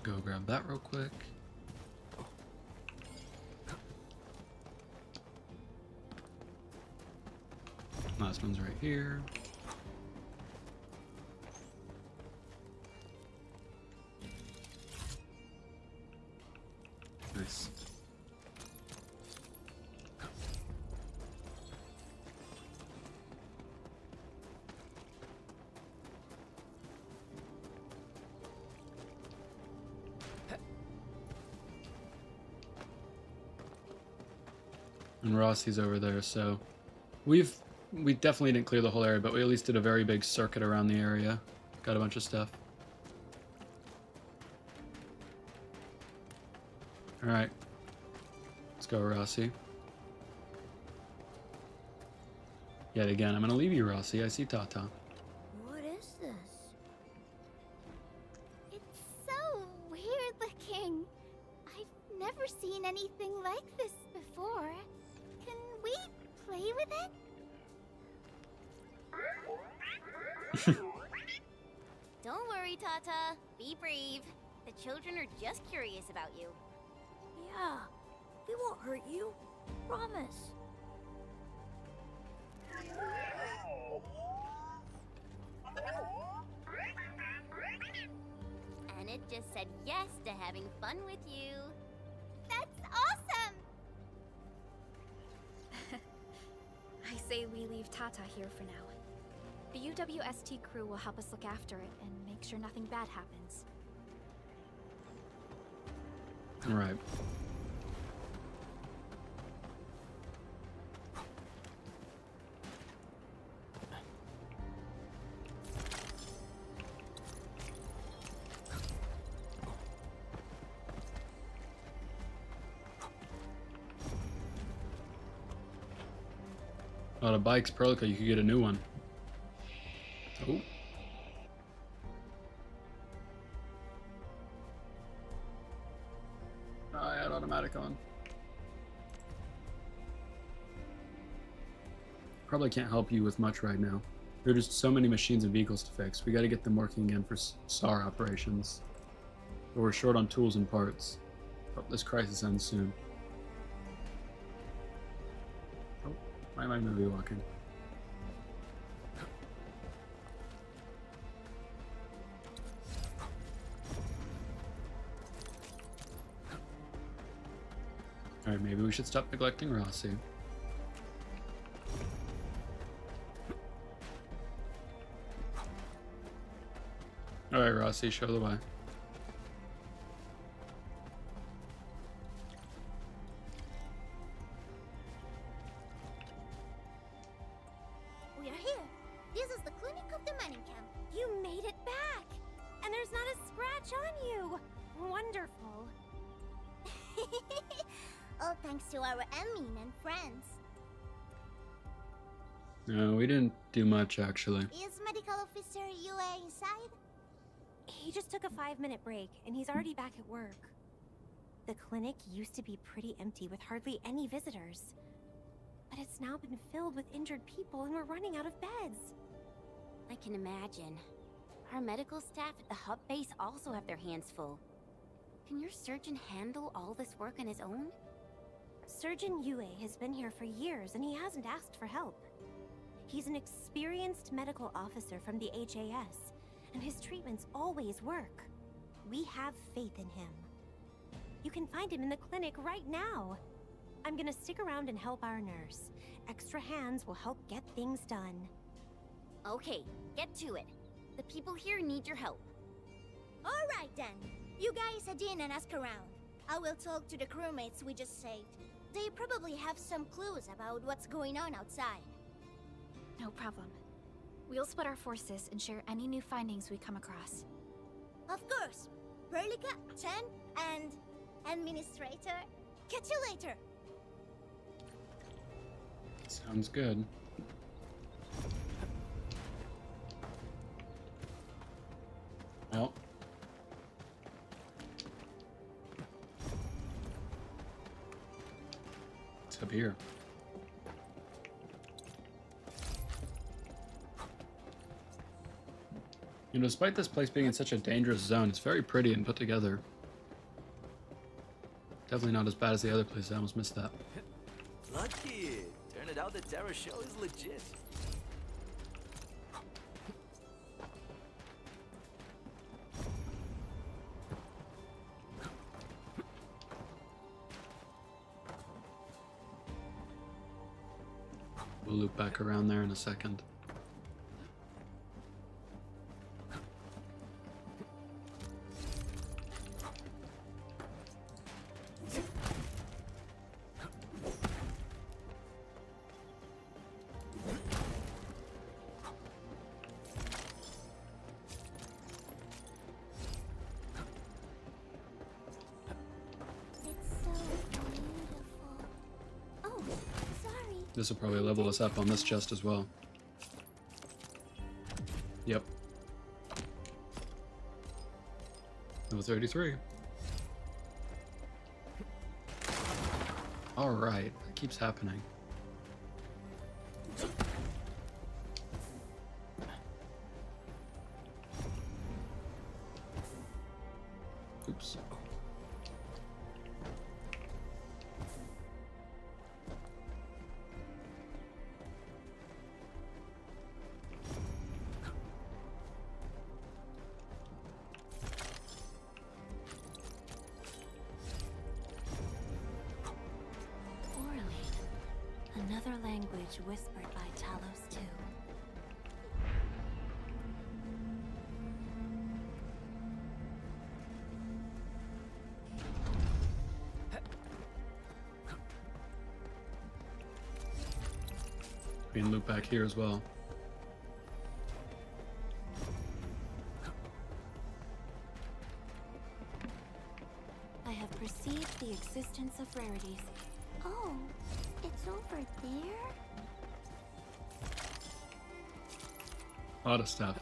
Go grab that real quick. Last one's right here. Nice. And Rossi's over there, so we definitely didn't clear the whole area, but we at least did a very big circuit around the area. Got a bunch of stuff. Alright. Let's go, Rossi. Yet again, I'm gonna leave you, Rossi. I see Tata. What is this? It's so weird looking. I've never seen anything like this before. Can we play with it? Don't worry, Tata. Be brave. The children are just curious about you. Yeah, we won't hurt you. Promise. And it just said yes to having fun with you. That's awesome! I say we leave Tata here for now. The UWST crew will help us look after it and make sure nothing bad happens. All right. A lot of bikes, Perlica, you could get a new one. Oh. I had automatic on. Probably can't help you with much right now. There are just so many machines and vehicles to fix. We gotta get them working again for SAR operations. But we're short on tools and parts. Hope this crisis ends soon. Oh, why am I movie walking? Alright, maybe we should stop neglecting Rossi. Alright, Rossi, show the way. We are here. This is the clinic of the mining camp. You made it back! And there's not a scratch on you! Wonderful. All thanks to our Emin and friends. No, we didn't do much, actually. Is Medical Officer UA inside? He just took a 5-minute break, and he's already back at work. The clinic used to be pretty empty with hardly any visitors. But it's now been filled with injured people, and we're running out of beds. I can imagine. Our medical staff at the hub base also have their hands full. Can your surgeon handle all this work on his own? Surgeon Yue has been here for years, and he hasn't asked for help. He's an experienced medical officer from the HAS, and his treatments always work. We have faith in him. You can find him in the clinic right now. I'm gonna stick around and help our nurse. Extra hands will help get things done. Okay, get to it. The people here need your help. Alright then. You guys head in and ask around. I will talk to the crewmates we just saved. They probably have some clues about what's going on outside. No problem. We'll split our forces and share any new findings we come across. Of course. Perlica, Chen, and Administrator. Catch you later. Sounds good. Well. It's up here. You know, despite this place being in such a dangerous zone, it's very pretty and put together. Definitely not as bad as the other place. I almost missed that. Lucky. Turn it out the Terror Show is legit. We'll loop back around there in a second. This will probably level us up on this chest as well. Yep. Level 33. Alright, that keeps happening. Oops. Another language whispered by Talos too. We can loop back here as well. I have perceived the existence of rarities. Oh, it's over there? A lot of stuff.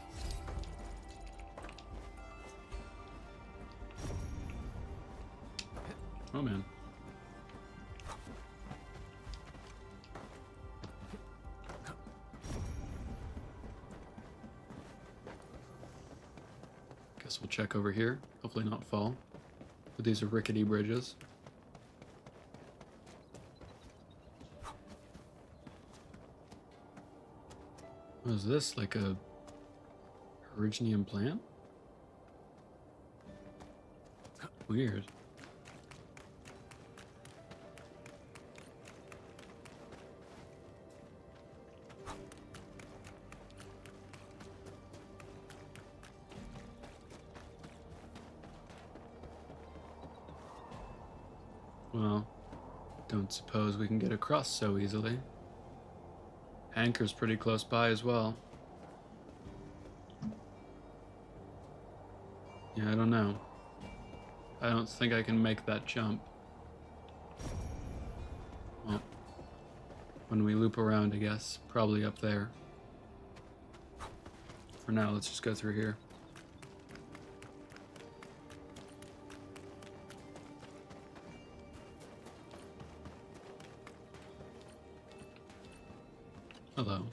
Oh man. Guess we'll check over here. Hopefully not fall. But these are rickety bridges. What is this? Like a originium plant? Weird. Well, don't suppose we can get across so easily. Anchor's pretty close by as well. Yeah, I don't know. I don't think I can make that jump. Well, when we loop around, I guess. Probably up there. For now, let's just go through here. Hello.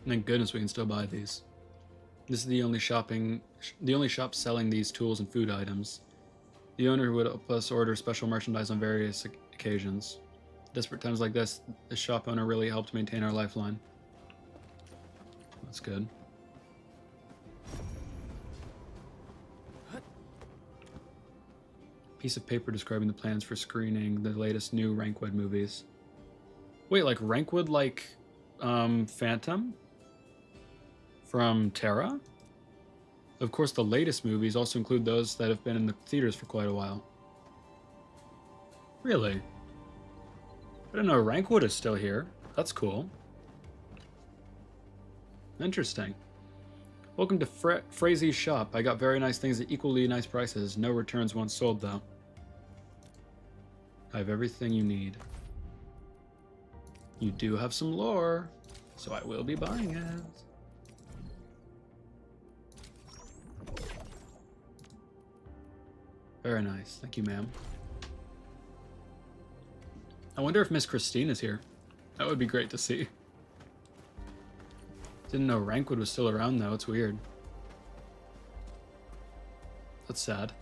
Thank goodness we can still buy these. This is the only shop selling these tools and food items. The owner would help us order special merchandise on various occasions. Desperate times like this, the shop owner really helped maintain our lifeline. That's good. piece of paper describing the plans for screening the latest new Rankwood movies. Wait, like Rankwood, like Phantom from Terra? Of course, the latest movies also include those that have been in the theaters for quite a while. Really? I didn't know Rankwood is still here. That's cool. Interesting. Welcome to Frazy's shop. I got very nice things at equally nice prices. No returns once sold, though. I have everything you need. You do have some lore, so I will be buying it. Very nice. Thank you, ma'am. I wonder if Miss Christine is here. That would be great to see. Didn't know Rankwood was still around, though. It's weird. That's sad.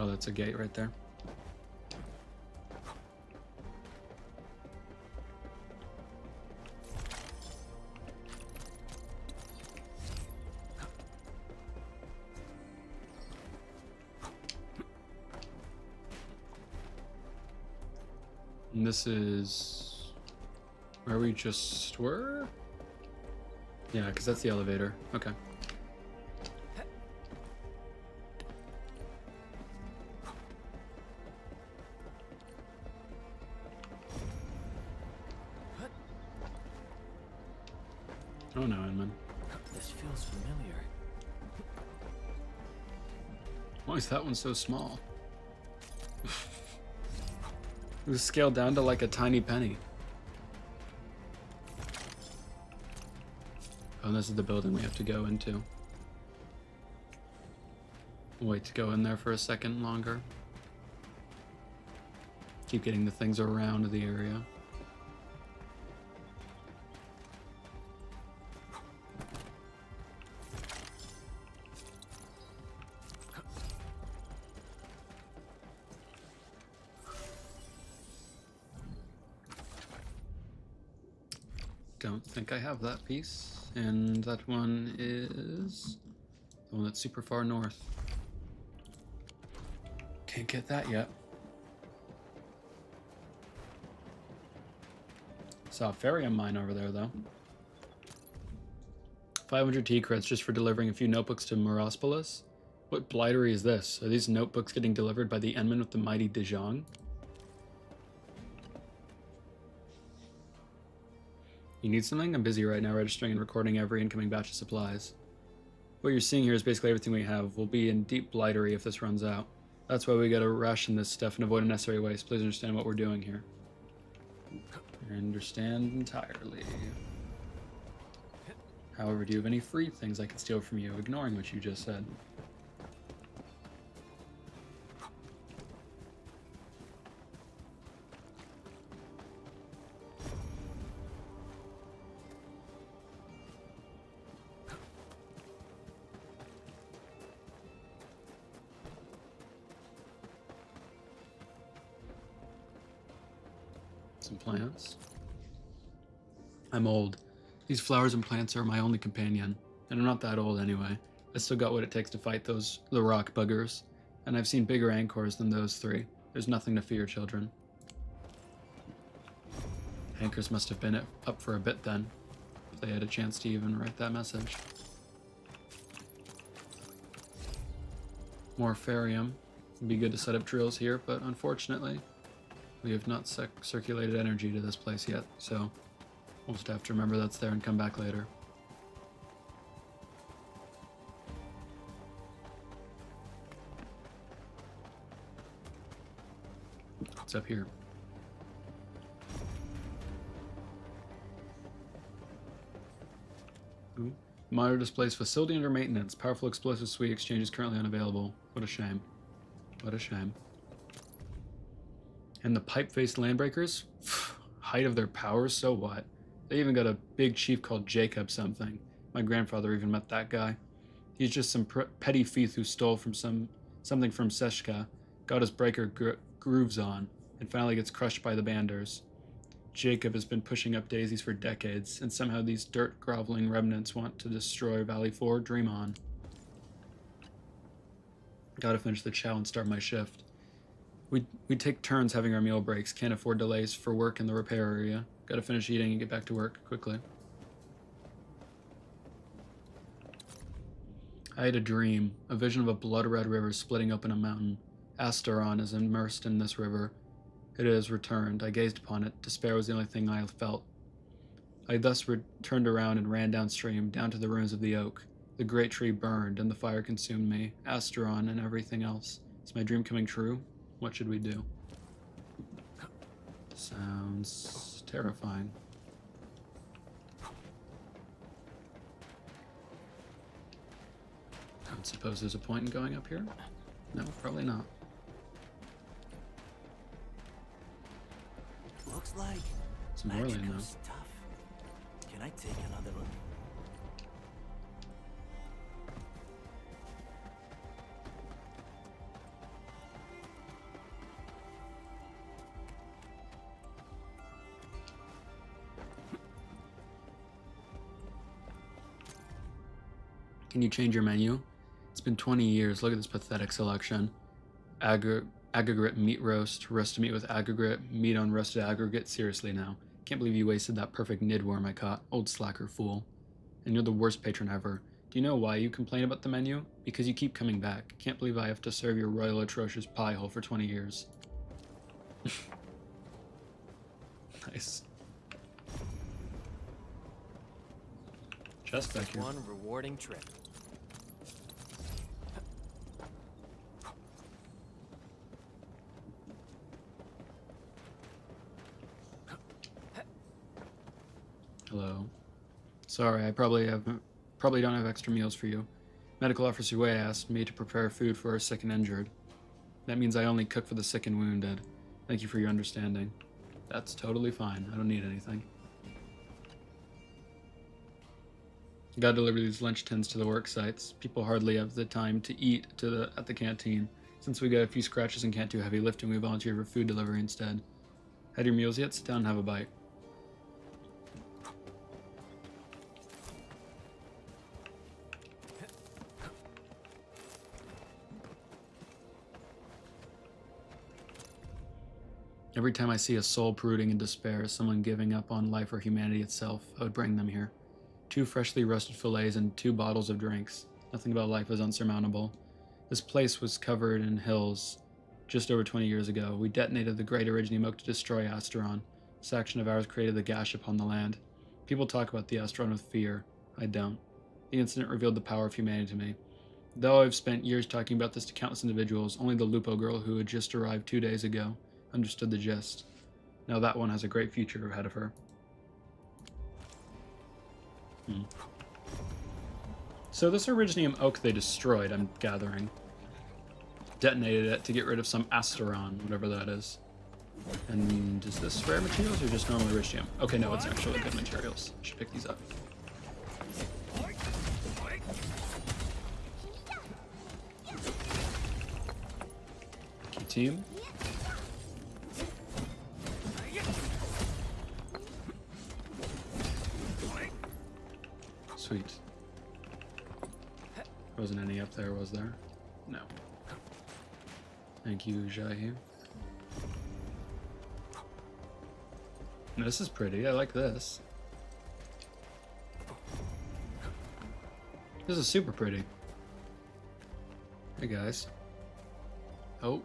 Oh, that's a gate right there. And this is where we just were? Yeah, because that's the elevator. Okay. Oh no, Inman. This feels familiar. Why is that one so small? It was scaled down to like a tiny penny. Oh, this is the building we have to go into. Wait to go in there for a second longer. Keep getting the things around the area. Don't think I have that piece. And that one is the one that's super far north. Can't get that yet. Saw a Ferium mine over there, though. 500 T credits just for delivering a few notebooks to Morospolis? What blightery is this? Are these notebooks getting delivered by the Enman with the mighty Dejong? You need something? I'm busy right now registering and recording every incoming batch of supplies. What you're seeing here is basically everything we have. We'll be in deep blightery if this runs out. That's why we gotta ration this stuff and avoid unnecessary waste. Please understand what we're doing here. I understand entirely. However, do you have any free things I can steal from you, ignoring what you just said? Some plants. I'm old. These flowers and plants are my only companion, and I'm not that old anyway. I still got what it takes to fight the rock buggers, and I've seen bigger anchors than those three. There's nothing to fear, children. Anchors must have been up for a bit then, if they had a chance to even write that message. More Ferium. It'd be good to set up drills here, but unfortunately, we have not circulated energy to this place yet, so we'll just have to remember that's there and come back later. What's up here? Ooh. Monitor displays facility under maintenance. Powerful explosive suite exchange is currently unavailable. What a shame. What a shame. And the pipe-faced landbreakers? Height of their powers, so what? They even got a big chief called Jacob something. My grandfather even met that guy. He's just some petty thief who stole from something from Seshka, got his breaker grooves on, and finally gets crushed by the banders. Jacob has been pushing up daisies for decades, and somehow these dirt-groveling remnants want to destroy Valley 4. Dream on. Gotta finish the chow and start my shift. We take turns having our meal breaks, can't afford delays for work in the repair area. Gotta finish eating and get back to work quickly. I had a dream, a vision of a blood-red river splitting open a mountain. Asteron is immersed in this river. It has returned. I gazed upon it. Despair was the only thing I felt. I thus turned around and ran downstream, down to the ruins of the oak. The great tree burned, and the fire consumed me, Asteron, and everything else. Is my dream coming true? What should we do? Sounds terrifying. I don't suppose there's a point in going up here? No, probably not. Looks like It's more than magical though. stuff. Can I take another look? Can you change your menu? It's been 20 years. Look at this pathetic selection. Aggregate meat roast, roasted meat with aggregate, meat on roasted aggregate. Seriously now. Can't believe you wasted that perfect nidworm I caught. Old slacker fool. And you're the worst patron ever. Do you know why you complain about the menu? Because you keep coming back. Can't believe I have to serve your royal atrocious pie hole for 20 years. Nice. Chest back here. One rewarding trip. Hello. Sorry, I probably don't have extra meals for you. Medical Officer Wei asked me to prepare food for our sick and injured. That means I only cook for the sick and wounded. Thank you for your understanding. That's totally fine. I don't need anything. Gotta deliver these lunch tins to the work sites. People hardly have the time to eat at the canteen. Since we got a few scratches and can't do heavy lifting, we volunteer for food delivery instead. Had your meals yet? Sit down and have a bite. Every time I see a soul brooding in despair, someone giving up on life or humanity itself, I would bring them here. 2 freshly roasted fillets and 2 bottles of drinks. Nothing about life is unsurmountable. This place was covered in hills just over 20 years ago. We detonated the Great Originium Oak to destroy Asteron. This action of ours created the gash upon the land. People talk about the Asteron with fear. I don't. The incident revealed the power of humanity to me. Though I've spent years talking about this to countless individuals, only the Lupo girl who had just arrived 2 days ago understood the gist. Now that one has a great future ahead of her. So this Originium Oak they destroyed, I'm gathering. Detonated it to get rid of some Asteron, whatever that is. And is this rare materials or just normal Originium? Okay, no, it's actually good materials. I should pick these up. Key team. Sweet. Wasn't any up there, was there? No. Thank you, Jahi. This is pretty. I like this. This is super pretty. Hey, guys. Oh.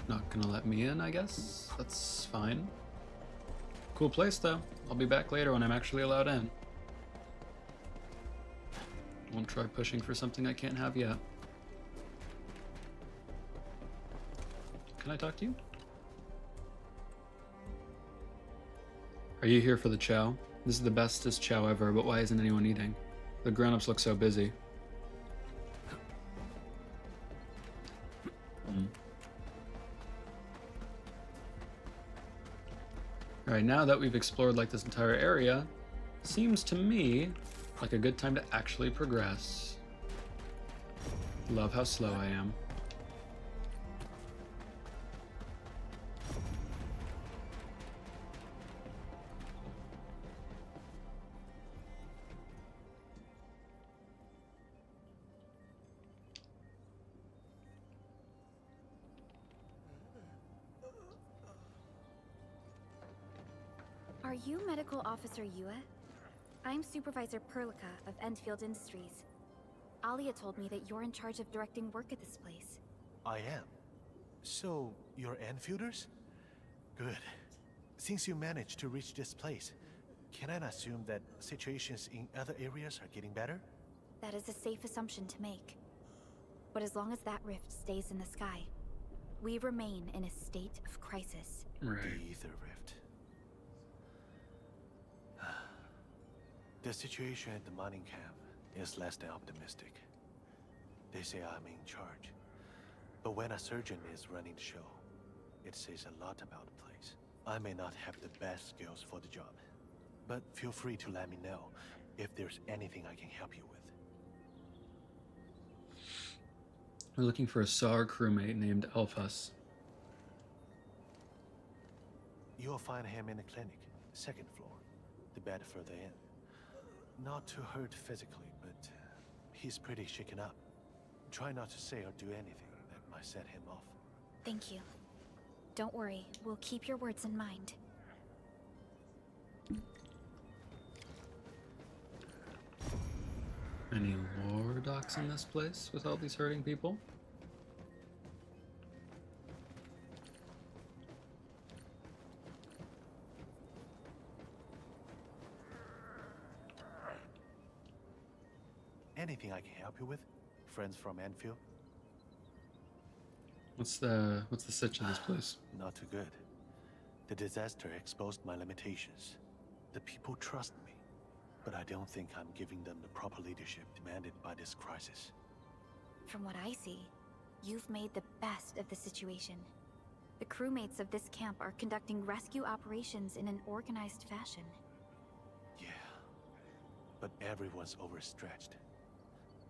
Not gonna let me in, I guess. That's fine. Cool place, though. I'll be back later when I'm actually allowed in. Won't try pushing for something I can't have yet. Can I talk to you? Are you here for the chow? This is the bestest chow ever, but why isn't anyone eating? The grown-ups look so busy. Alright, now that we've explored like this entire area, seems to me like a good time to actually progress. Love how slow I am. Are you Medical Officer Yue? I'm Supervisor Perlica of Endfield Industries. Alia told me that you're in charge of directing work at this place. I am. So, you're Enfielders? Good. Since you managed to reach this place, can I assume that situations in other areas are getting better? That is a safe assumption to make. But as long as that rift stays in the sky, we remain in a state of crisis. Right. The Ether Rift. The situation at the mining camp is less than optimistic. They say I'm in charge. But when a surgeon is running the show, it says a lot about the place. I may not have the best skills for the job, but feel free to let me know if there's anything I can help you with. We're looking for a SAR crewmate named Alphas. You'll find him in the clinic, second floor, the bed further in. Not too hurt physically, but he's pretty shaken up. Try not to say or do anything that might set him off. Thank you. Don't worry, we'll keep your words in mind. Any war docs in this place with all these hurting people? Anything I can help you with? Friends from Enfield? What's the sitch of this place? Not too good. The disaster exposed my limitations. The people trust me, but I don't think I'm giving them the proper leadership demanded by this crisis. From what I see, you've made the best of the situation. The crewmates of this camp are conducting rescue operations in an organized fashion. Yeah, but everyone's overstretched.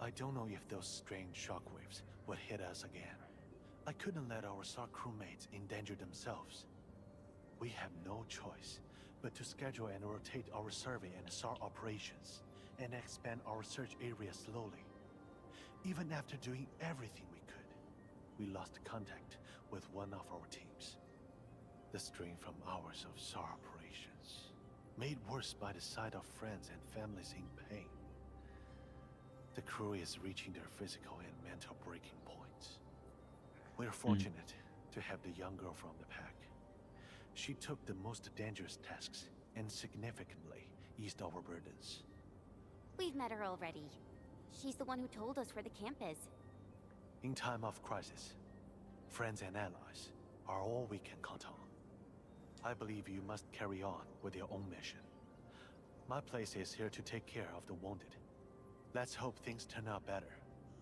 I don't know if those strange shockwaves would hit us again. I couldn't let our SAR crewmates endanger themselves. We have no choice but to schedule and rotate our survey and SAR operations, and expand our search area slowly. Even after doing everything we could, we lost contact with one of our teams. The strain from hours of SAR operations, made worse by the sight of friends and families in pain. The crew is reaching their physical and mental breaking points. We're fortunate to have the young girl from the pack. She took the most dangerous tasks and significantly eased our burdens. We've met her already. She's the one who told us where the camp is. In time of crisis, friends and allies are all we can count on. I believe you must carry on with your own mission. My place is here to take care of the wounded. Let's hope things turn out better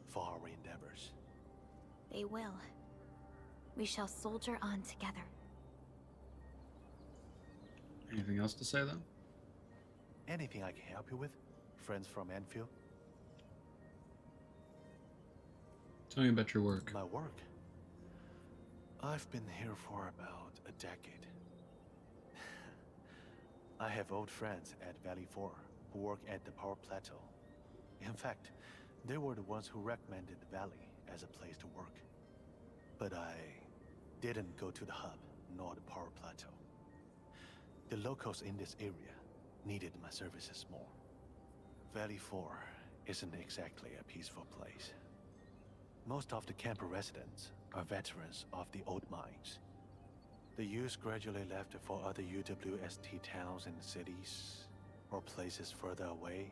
for our endeavors. They will. We shall soldier on together. Anything else to say, though? Anything I can help you with? Friends from Enfield? Tell me about your work. My work? I've been here for about a decade. I have old friends at Valley 4 who work at the power plateau. In fact, they were the ones who recommended the Valley as a place to work. But I didn't go to the hub, nor the power plateau. The locals in this area needed my services more. Valley 4 isn't exactly a peaceful place. Most of the camper residents are veterans of the old mines. The youth gradually left for other UWST towns and cities, or places further away.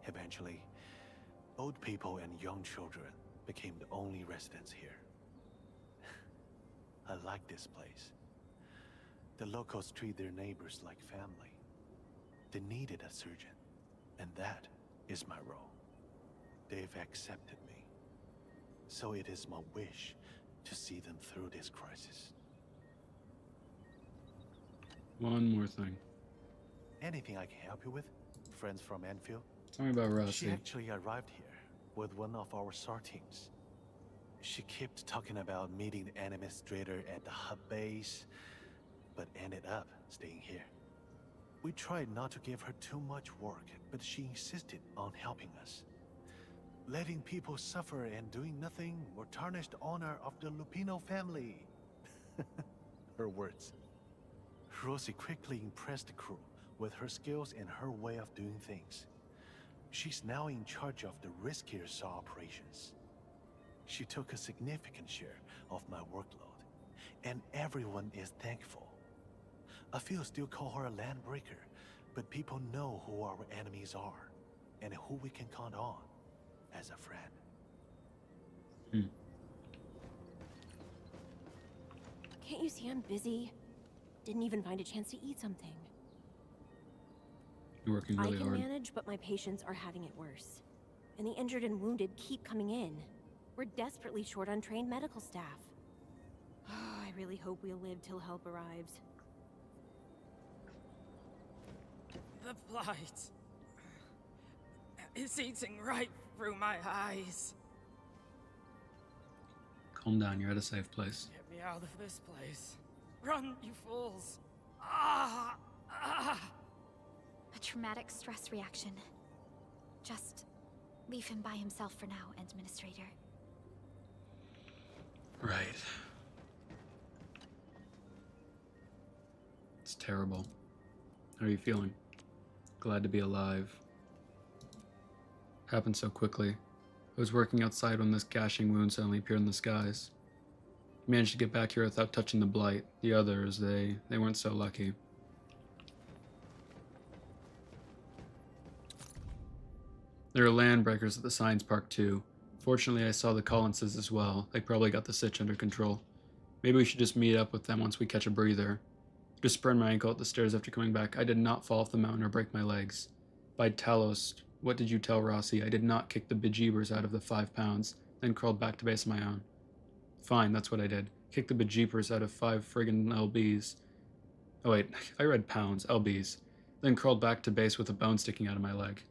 Eventually, old people and young children became the only residents here. I like this place. The locals treat their neighbors like family. They needed a surgeon, and that is my role. They've accepted me. So it is my wish to see them through this crisis. One more thing. Anything I can help you with? Friends from Enfield? Tell me about Rossi. She actually arrived here with one of our SAR teams. She kept talking about meeting the administrator at the hub base, but ended up staying here. We tried not to give her too much work, but she insisted on helping us. Letting people suffer and doing nothing will tarnish the honor of the Lupino family. Her words. Rosie quickly impressed the crew With her skills and her way of doing things, she's now in charge of the riskier SAW operations. She took a significant share of my workload, and everyone is thankful. I feel still call her a landbreaker, but people know who our enemies are, and who we can count on as a friend. Can't you see I'm busy? Didn't even find a chance to eat something. You're working really I can hard. manage, but my patients are having it worse. And the injured and wounded keep coming in. We're desperately short on trained medical staff. I really hope we'll live till help arrives. The blight is eating right through my eyes. Calm down, you're at a safe place. Get me out of this place. Run, you fools. Ah! Ah! A traumatic stress reaction. Just leave him by himself for now, Administrator. Right. It's terrible. How are you feeling? Glad to be alive. Happened so quickly. I was working outside when this gashing wound suddenly appeared in the skies. Managed to get back here without touching the blight. The others, they weren't so lucky. There are land breakers at the science park too. Fortunately, I saw the Collinses as well. They probably got the sitch under control. Maybe we should just meet up with them once we catch a breather. Just sprained my ankle at the stairs after coming back. I did not fall off the mountain or break my legs. By Talos, what did you tell Rossi? I did not kick the bejeebers out of the 5 pounds, then crawled back to base on my own. Fine, that's what I did. Kicked the bejeepers out of 5 friggin' LBs. Oh wait, I read pounds, LBs. Then crawled back to base with a bone sticking out of my leg.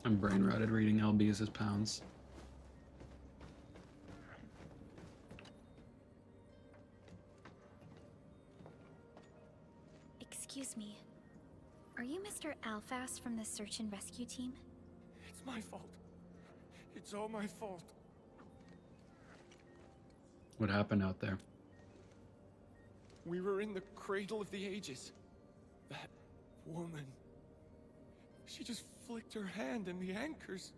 I'm brain rotted reading LBs as pounds. Excuse me. Are you Mr. Alfast from the search and rescue team? It's my fault. It's all my fault. What happened out there? We were in the cradle of the ages. That woman. She just flicked her hand and the anchors.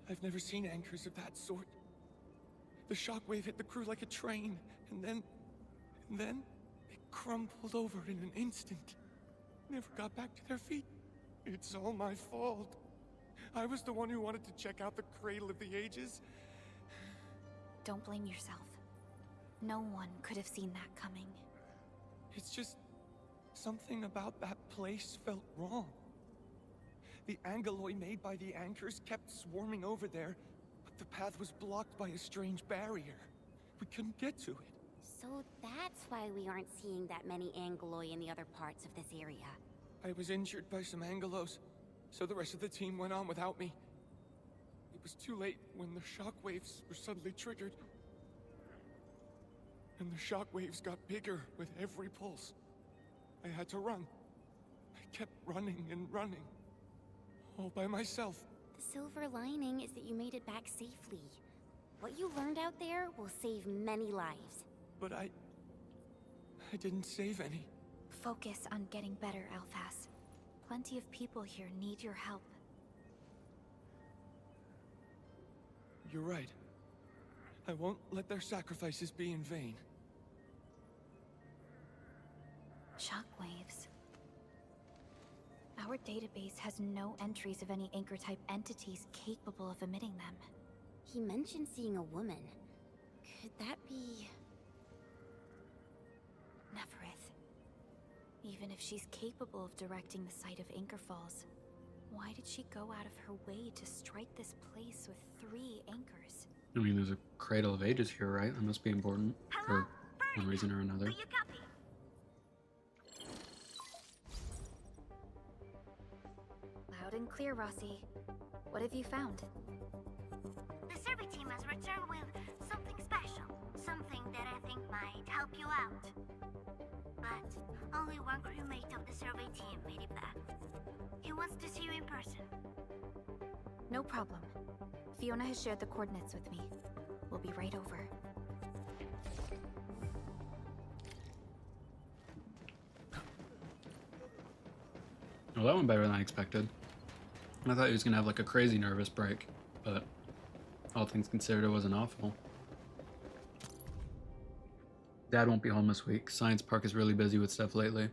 I've never seen anchors of that sort. The shockwave hit the crew like a train, and then it crumpled over in an instant. Never got back to their feet. It's all my fault. I was the one who wanted to check out the cradle of the ages. Don't blame yourself. No one could have seen that coming. It's just something about that place felt wrong. The angalloy made by the anchors kept swarming over there, but the path was blocked by a strange barrier. We couldn't get to it. So that's why we aren't seeing that many angalloy in the other parts of this area. I was injured by some angelos, so the rest of the team went on without me. It was too late when the shockwaves were suddenly triggered. And the shockwaves got bigger with every pulse. I had to run. I kept running and running. All by myself. The silver lining is that you made it back safely. What you learned out there will save many lives. But I didn't save any. Focus on getting better, Alfast. Plenty of people here need your help. You're right. I won't let their sacrifices be in vain. Shockwaves. Our database has no entries of any anchor-type entities capable of emitting them. He mentioned seeing a woman. Could that be... Neferith. Even if she's capable of directing the site of anchor falls, why did she go out of her way to strike this place with 3 anchors? I mean, there's a cradle of ages here, right? That must be important for one reason or another. Do you copy? Loud and clear, Rossi. What have you found? The survey team has returned with something special. Something that I think might help you out. But only one crewmate of the survey team made it back. He wants to see you in person. No problem. Fiona has shared the coordinates with me. We'll be right over. Well, that went better than I expected. I thought he was gonna have like a crazy nervous break, but all things considered, it wasn't awful. Dad won't be home this week. Science Park is really busy with stuff lately.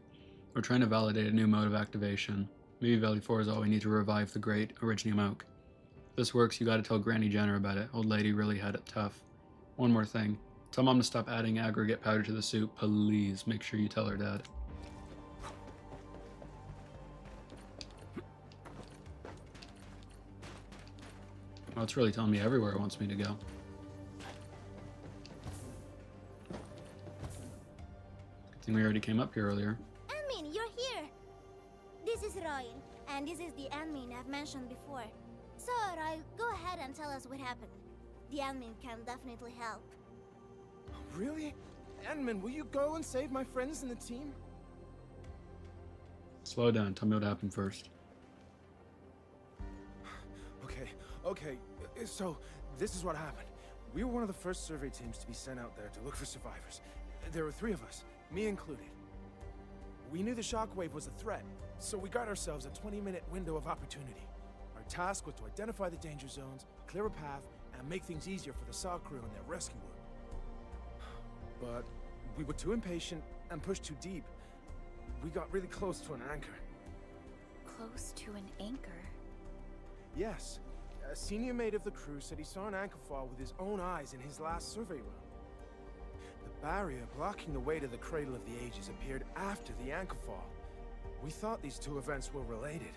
We're trying to validate a new mode of activation. Maybe Valley 4 is all we need to revive the great Originium Oak. If this works, you gotta tell Granny Jenner about it. Old lady really had it tough. One more thing. Tell Mom to stop adding aggregate powder to the soup. Please make sure you tell her, Dad. Well, it's really telling me everywhere it wants me to go. Good thing we already came up here earlier. Admin, you're here! This is Royal, and this is the admin I've mentioned before. So, Royal, go ahead and tell us what happened. The admin can definitely help. Really? Admin, will you go and save my friends and the team? Slow down. Tell me what happened first. Okay, so this is what happened. We were one of the first survey teams to be sent out there to look for survivors. There were 3 of us, me included. We knew the shockwave was a threat, so we got ourselves a 20-minute window of opportunity. Our task was to identify the danger zones, clear a path, and make things easier for the SAW crew and their rescue work. But we were too impatient and pushed too deep. We got really close to an anchor. Close to an anchor? Yes. A senior mate of the crew said he saw an anchor fall with his own eyes in his last survey run. The barrier blocking the way to the Cradle of the Ages appeared after the anchor fall. We thought these 2 events were related.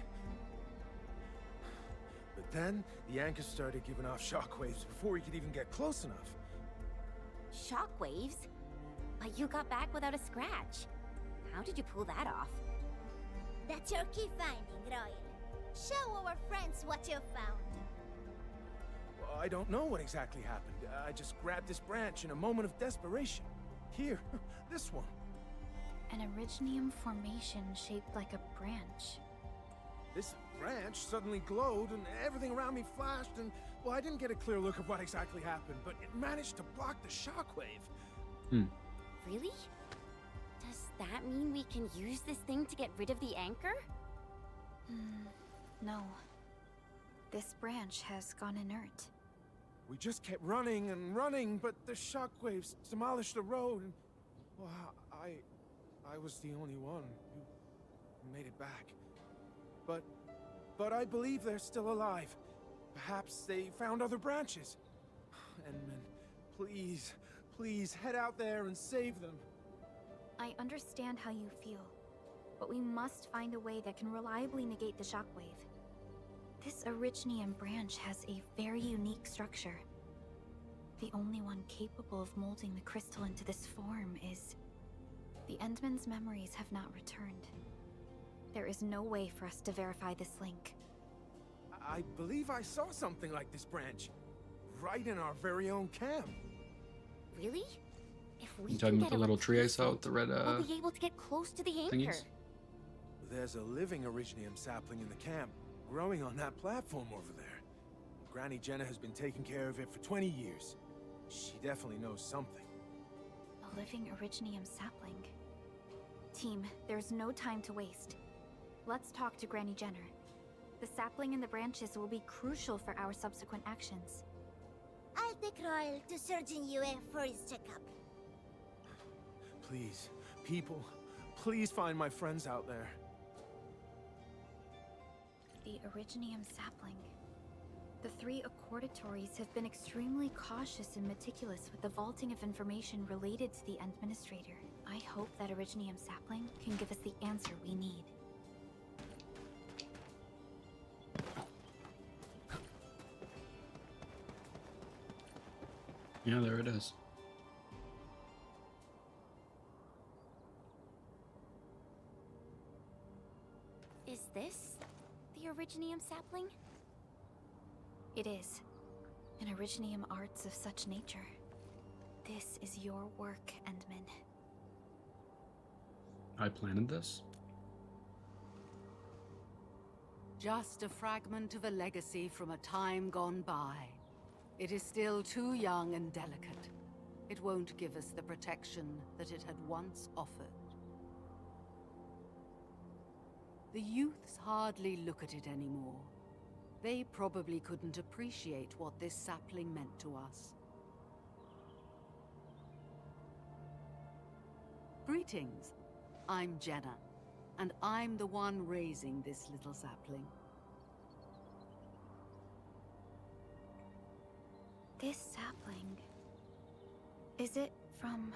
But then, the anchor started giving off shockwaves before we could even get close enough. Shockwaves? But you got back without a scratch. How did you pull that off? That's your key finding, Royal. Show our friends what you found. Well, I don't know what exactly happened. I just grabbed this branch in a moment of desperation. Here, this one. An Originium formation shaped like a branch. This branch suddenly glowed and everything around me flashed and, well, I didn't get a clear look at what exactly happened, but it managed to block the shockwave. Really? Does that mean we can use this thing to get rid of the anchor? No. This branch has gone inert. We just kept running and running, but the shockwaves demolished the road and, well, I was the only one who made it back. But I believe they're still alive. Perhaps they found other branches. Edmund, please head out there and save them. I understand how you feel, but we must find a way that can reliably negate the shockwave. This Originium branch has a very unique structure. The only one capable of molding the crystal into this form is... The Endman's memories have not returned. There is no way for us to verify this link. I believe I saw something like this branch, right in our very own camp. Really? If we You can talking get about the a little tree I saw with the red we'll be able to get close to the anchor. thingies? There's a living Originium sapling in the camp, growing on that platform over there. Granny Jenna has been taking care of it for 20 years. She definitely knows something. A living Originium sapling. Team, there's no time to waste. Let's talk to Granny Jenner. The sapling and the branches will be crucial for our subsequent actions. I'll take Royal to Surgeon Yue for his checkup. Please, people, please find my friends out there. The Originium sapling. The 3 accordatories have been extremely cautious and meticulous with the vaulting of information related to the Administrator. I hope that Originium sapling can give us the answer we need. Yeah, there it is. Is this the Originium sapling? It is. An Originium arts of such nature. This is your work, Endman. I planted this? Just a fragment of a legacy from a time gone by. It is still too young and delicate. It won't give us the protection that it had once offered. The youths hardly look at it anymore. They probably couldn't appreciate what this sapling meant to us. Greetings. I'm Jenna, and I'm the one raising this little sapling. This sapling... is it from...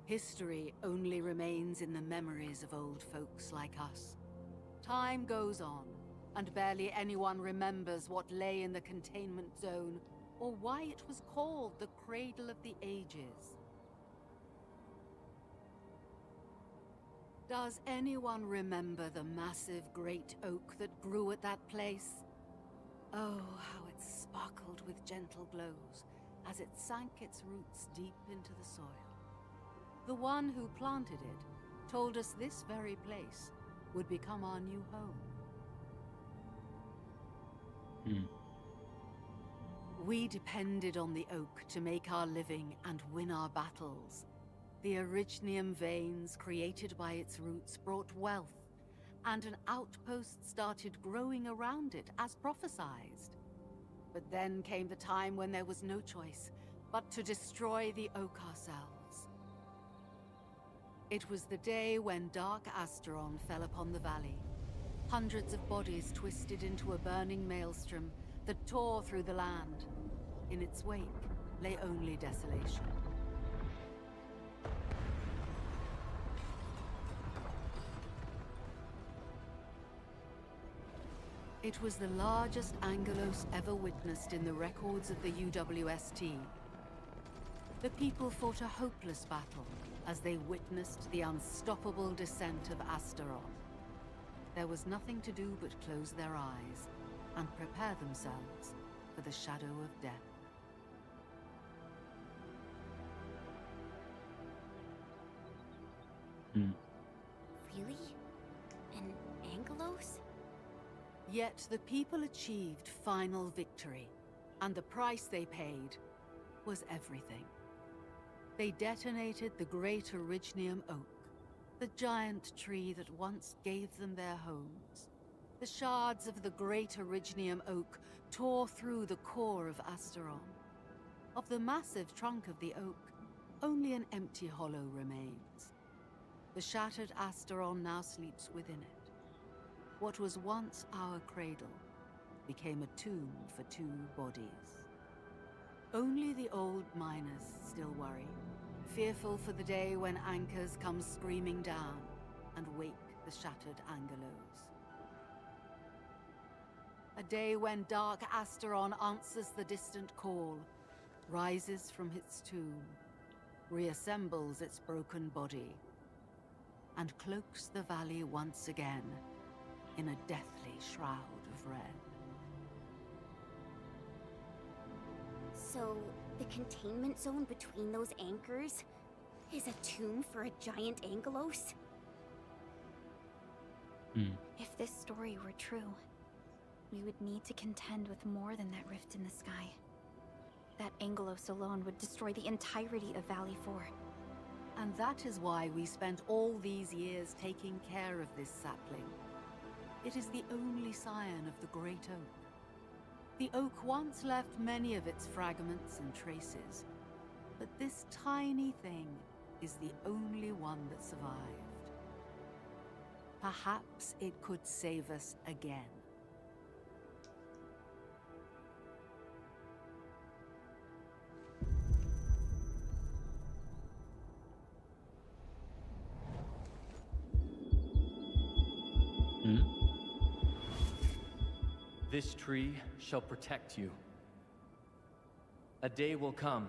History only remains in the memories of old folks like us. Time goes on, and barely anyone remembers what lay in the containment zone, or why it was called the Cradle of the Ages. Does anyone remember the massive great oak that grew at that place? Oh, how it sparkled with gentle glows as it sank its roots deep into the soil. The one who planted it told us this very place would become our new home. We depended on the oak to make our living and win our battles. The Originium veins created by its roots brought wealth, and an outpost started growing around it as prophesized. But then came the time when there was no choice but to destroy the oak ourselves. It was the day when Dark Asteron fell upon the valley. Hundreds of bodies twisted into a burning maelstrom that tore through the land. In its wake lay only desolation. It was the largest Angelos ever witnessed in the records of the UWST. The people fought a hopeless battle as they witnessed the unstoppable descent of Asteron. There was nothing to do but close their eyes and prepare themselves for the shadow of death. Really? An Angelos? Yet the people achieved final victory, and the price they paid was everything. They detonated the great Originium oak, the giant tree that once gave them their homes. The shards of the great Originium oak tore through the core of Asteron. Of the massive trunk of the oak, only an empty hollow remains. The shattered Asteron now sleeps within it. What was once our cradle became a tomb for 2 bodies. Only the old miners still worry, fearful for the day when anchors come screaming down and wake the shattered Angelos. A day when Dark Asteron answers the distant call, rises from its tomb, reassembles its broken body, and cloaks the valley once again in a deathly shroud of red. So, the containment zone between those anchors is a tomb for a giant Angelos? If this story were true, we would need to contend with more than that rift in the sky. That Angelos alone would destroy the entirety of Valley 4. And that is why we spent all these years taking care of this sapling. It is the only scion of the Great Oak. The oak once left many of its fragments and traces, but this tiny thing is the only one that survived. Perhaps it could save us again. This tree shall protect you. A day will come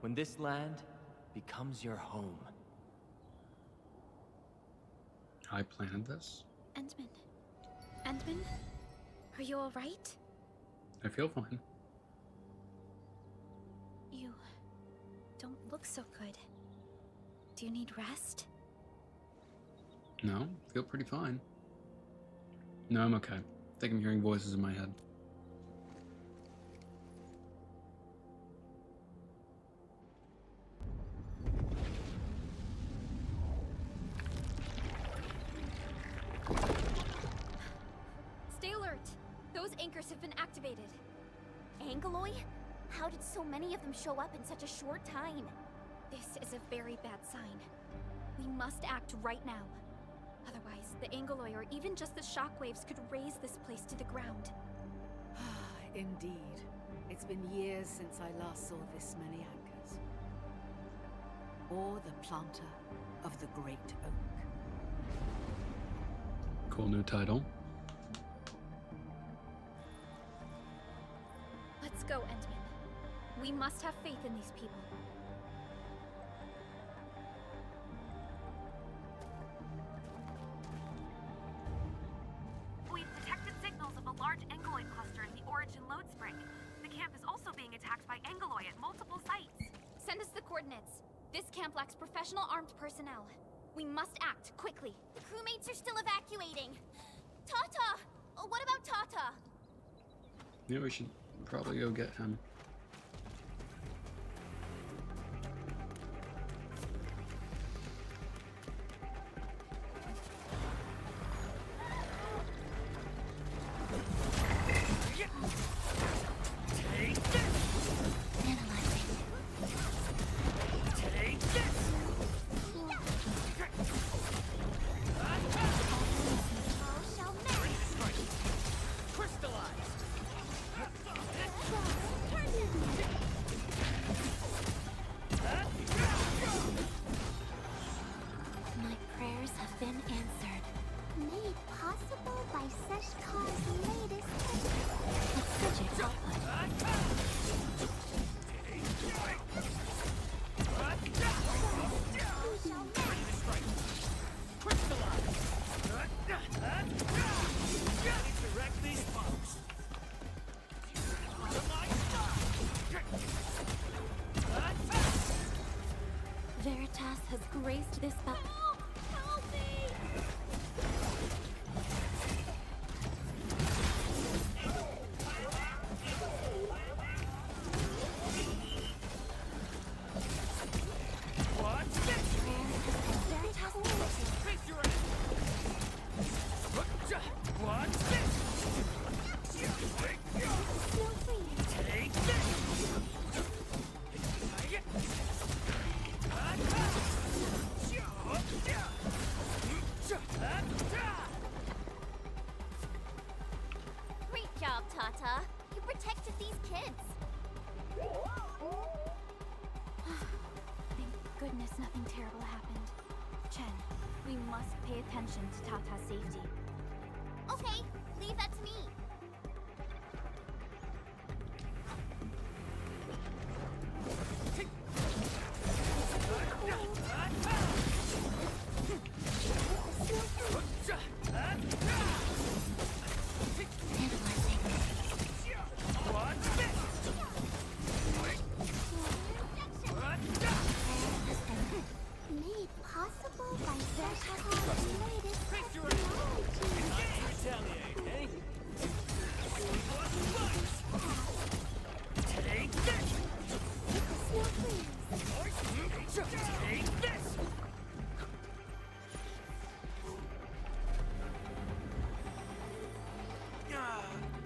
when this land becomes your home. I planted this? Endman. Endman? Are you alright? I feel fine. You don't look so good. Do you need rest? No, I feel pretty fine. No, I'm okay. I think I'm hearing voices in my head. breakers have been activated. Angeloy? How did so many of them show up in such a short time? This is a very bad sign. We must act right now. Otherwise, the Angeloy or even just the shockwaves could raze this place to the ground. Indeed. It's been years since I last saw this many anchors. Or the planter of the Great Oak. Cool new title. Let's go, Endman. We must have faith in these people. We've detected signals of a large Angeloid cluster in the Origin Load Spring. The camp is also being attacked by Angeloy at multiple sites. Send us the coordinates. This camp lacks professional armed personnel. We must act quickly. The crewmates are still evacuating. Tata! What about Tata? Yeah, we should probably go get him. My prayers have been answered. Made possible by Seshkar's latest With such output. Veritas has graced this battle. Help me! Great job, Tata. You protected these kids. Thank goodness nothing terrible happened. Chen, we must pay attention to Tata's safety. Okay, leave that to me. made possible by Seshkar's latest technology.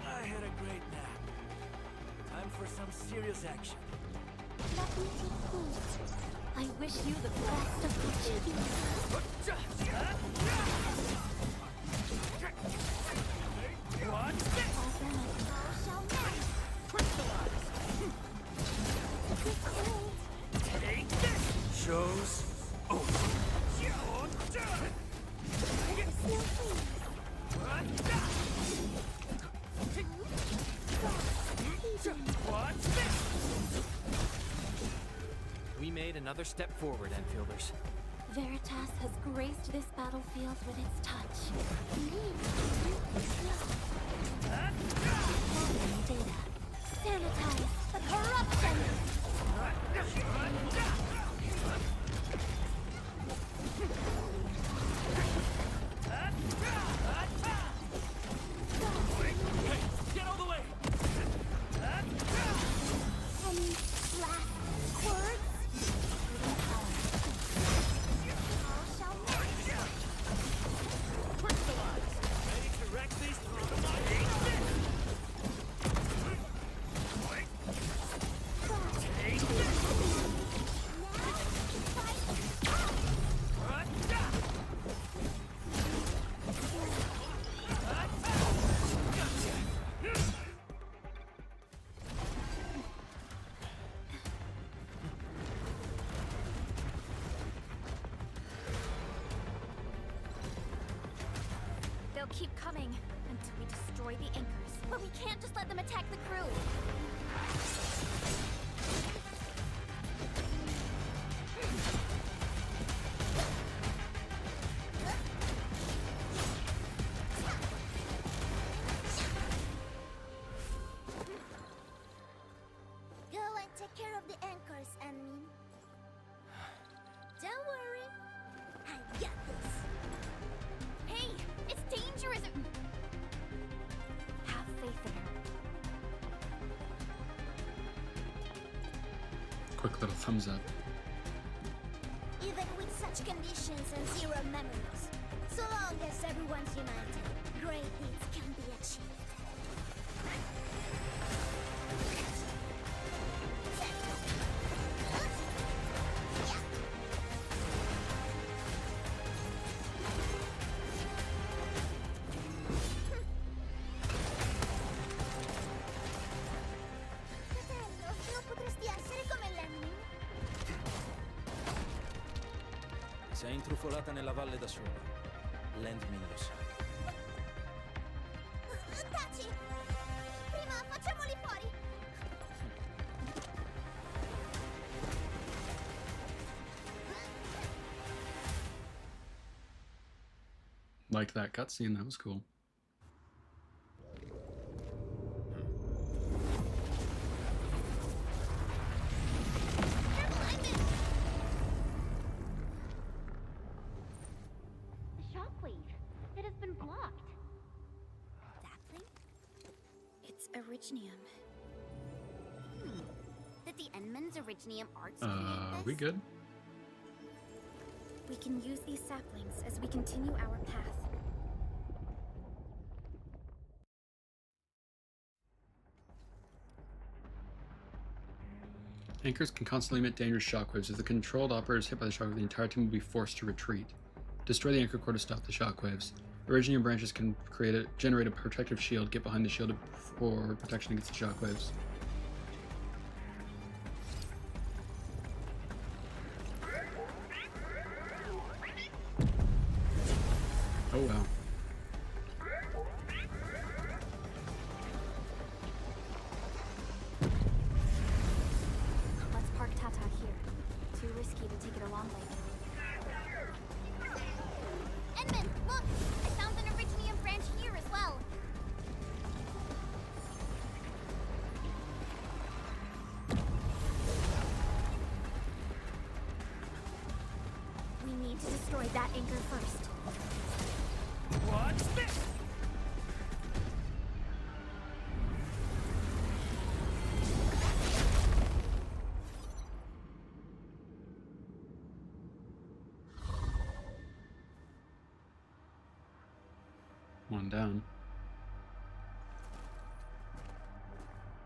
I had a great nap. Time for some serious action. I wish you the best of fortune. Shows over. We made another step forward, Enfielders. Veritas has graced this battlefield with its touch. Data. Sanitize the corruption! Get out of the way! Any last words? Ready to wreck these They'll keep coming until we destroy the anchors. But we can't just let them attack the crew. Go and take care of the anchors, Anmin. Don't worry. I got this. Hey, it's dangerous! Have faith in her. Quick little thumbs up. Even with such conditions and zero memories, so long as everyone's united, great deeds can be achieved. Fratello, non potresti essere come Lemmy? Sei intrufolata nella valle da sola. Landmin lo sa. Taci! Prima facciamoli fuori! Like that cutscene, that was cool. The shockwave. It has been blocked. Sapling? It's Originium. Did the Endman's Originium arts create this? We good? We can use these saplings as we continue our path. Anchors can constantly emit dangerous shockwaves. If the controlled operator is hit by the shockwave, the entire team will be forced to retreat. Destroy the anchor core to stop the shockwaves. Originium branches can generate a protective shield. Get behind the shield for protection against the shockwaves. Oh wow. Let's park Tata here. Too risky to take it along like Edmund, look! I found an Originium branch here as well. we need to destroy that anchor first. What's this? One down.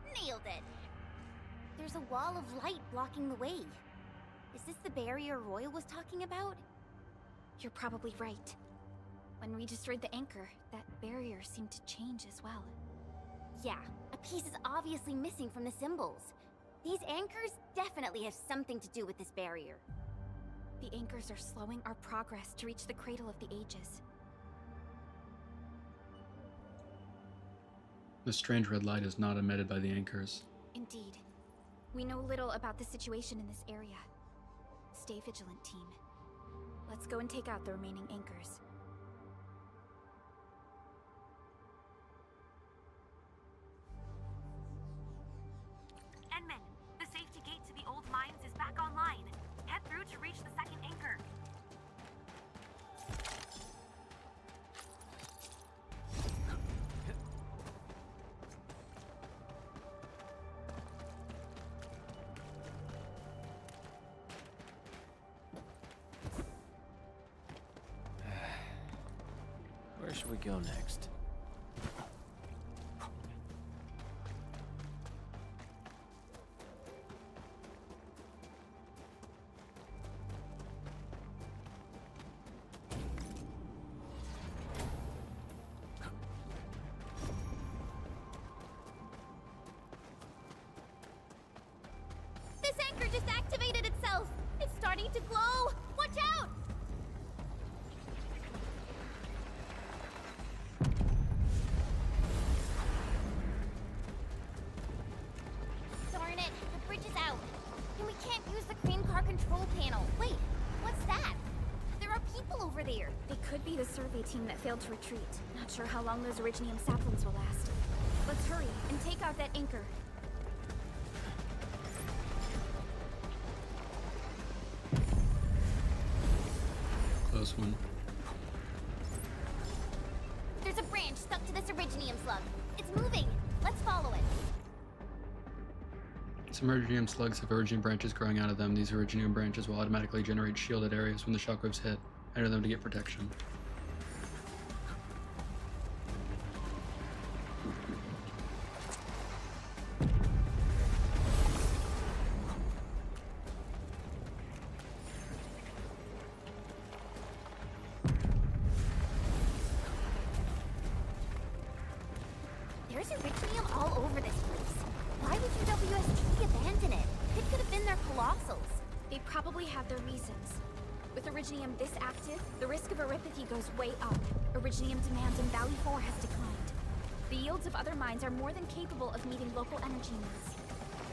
Nailed it. There's a wall of light blocking the way. Is this the barrier Roy was talking about? You're probably right. When we destroyed the anchor, that barrier seemed to change as well. Yeah, a piece is obviously missing from the symbols. These anchors definitely have something to do with this barrier. The anchors are slowing our progress to reach the Cradle of the Ages. The strange red light is not emitted by the anchors. Indeed. We know little about the situation in this area. Stay vigilant, team. Let's go and take out the remaining anchors. Endman, the safety gate to the old mines is back online. Head through to reach the second anchor. Where should we go next? This anchor just activated itself! It's starting to glow! Watch out! surveyor. They could be the survey team that failed to retreat. Not sure how long those Originium saplings will last. Let's hurry and take out that anchor. Close one. There's a branch stuck to this Originium slug. It's moving. Let's follow it. Some Originium slugs have Originium branches growing out of them. These Originium branches will automatically generate shielded areas when the shockwaves hit. Enter them to get protection. There's Originium all over this place. Why would UWST abandon it? It could have been their colossals. They probably have their reasons. With Originium this active, the risk of eripathy goes way up. Originium demand in Valley 4 has declined. The yields of other mines are more than capable of meeting local energy needs.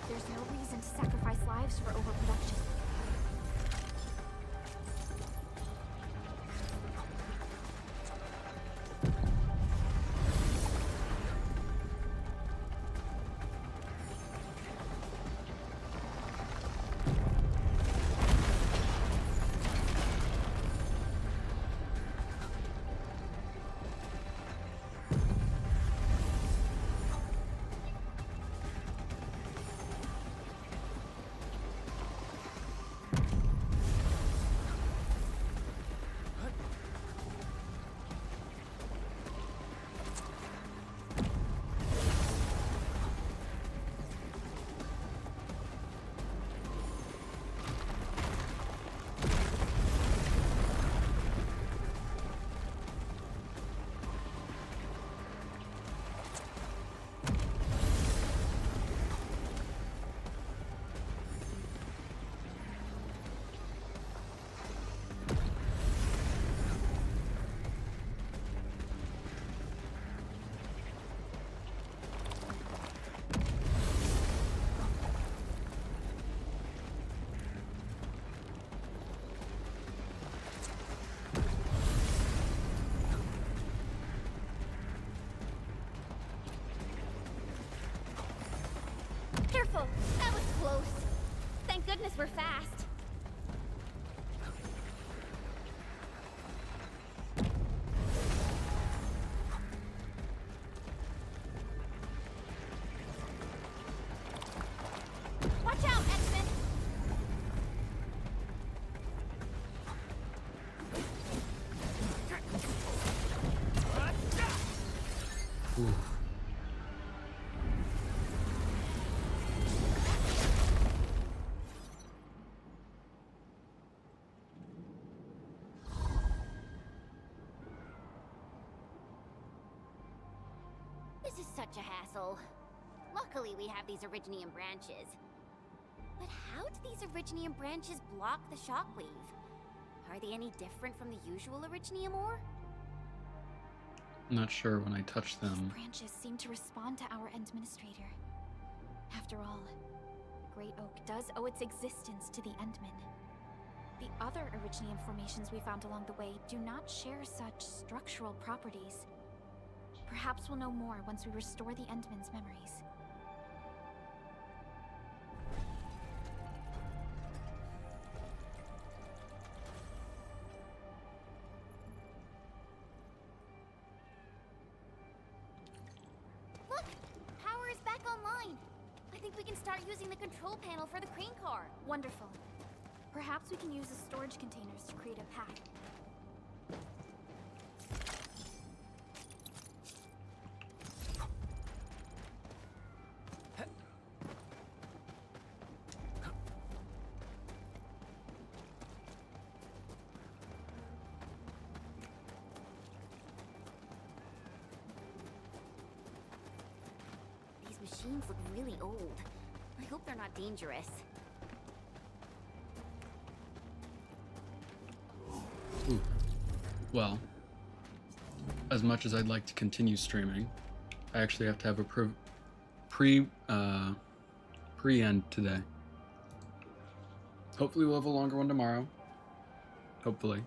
There's no reason to sacrifice lives for overproduction. Careful! That was close. Thank goodness we're fast. Watch out, X-Men! Ooh. This is such a hassle. Luckily, we have these Originium branches. But how do these Originium branches block the shockwave? Are they any different from the usual Originium ore? I'm not sure when I touch them. Branches seem to respond to our Endministrator. After all, the Great Oak does owe its existence to the Endmen. The other Originium formations we found along the way do not share such structural properties. Perhaps we'll know more once we restore the Endmen's memories. Look! Power is back online! I think we can start using the control panel for the crane car. Wonderful. Perhaps we can use the storage containers to create a path. These machines look really old. I hope they're not dangerous. Ooh. Well, as much as I'd like to continue streaming, I actually have to have a pre-end today. Hopefully we'll have a longer one tomorrow. Hopefully.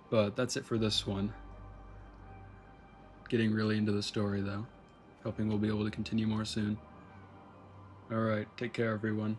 But that's it for this one. Getting really into the story though. Hoping we'll be able to continue more soon. Alright, take care everyone.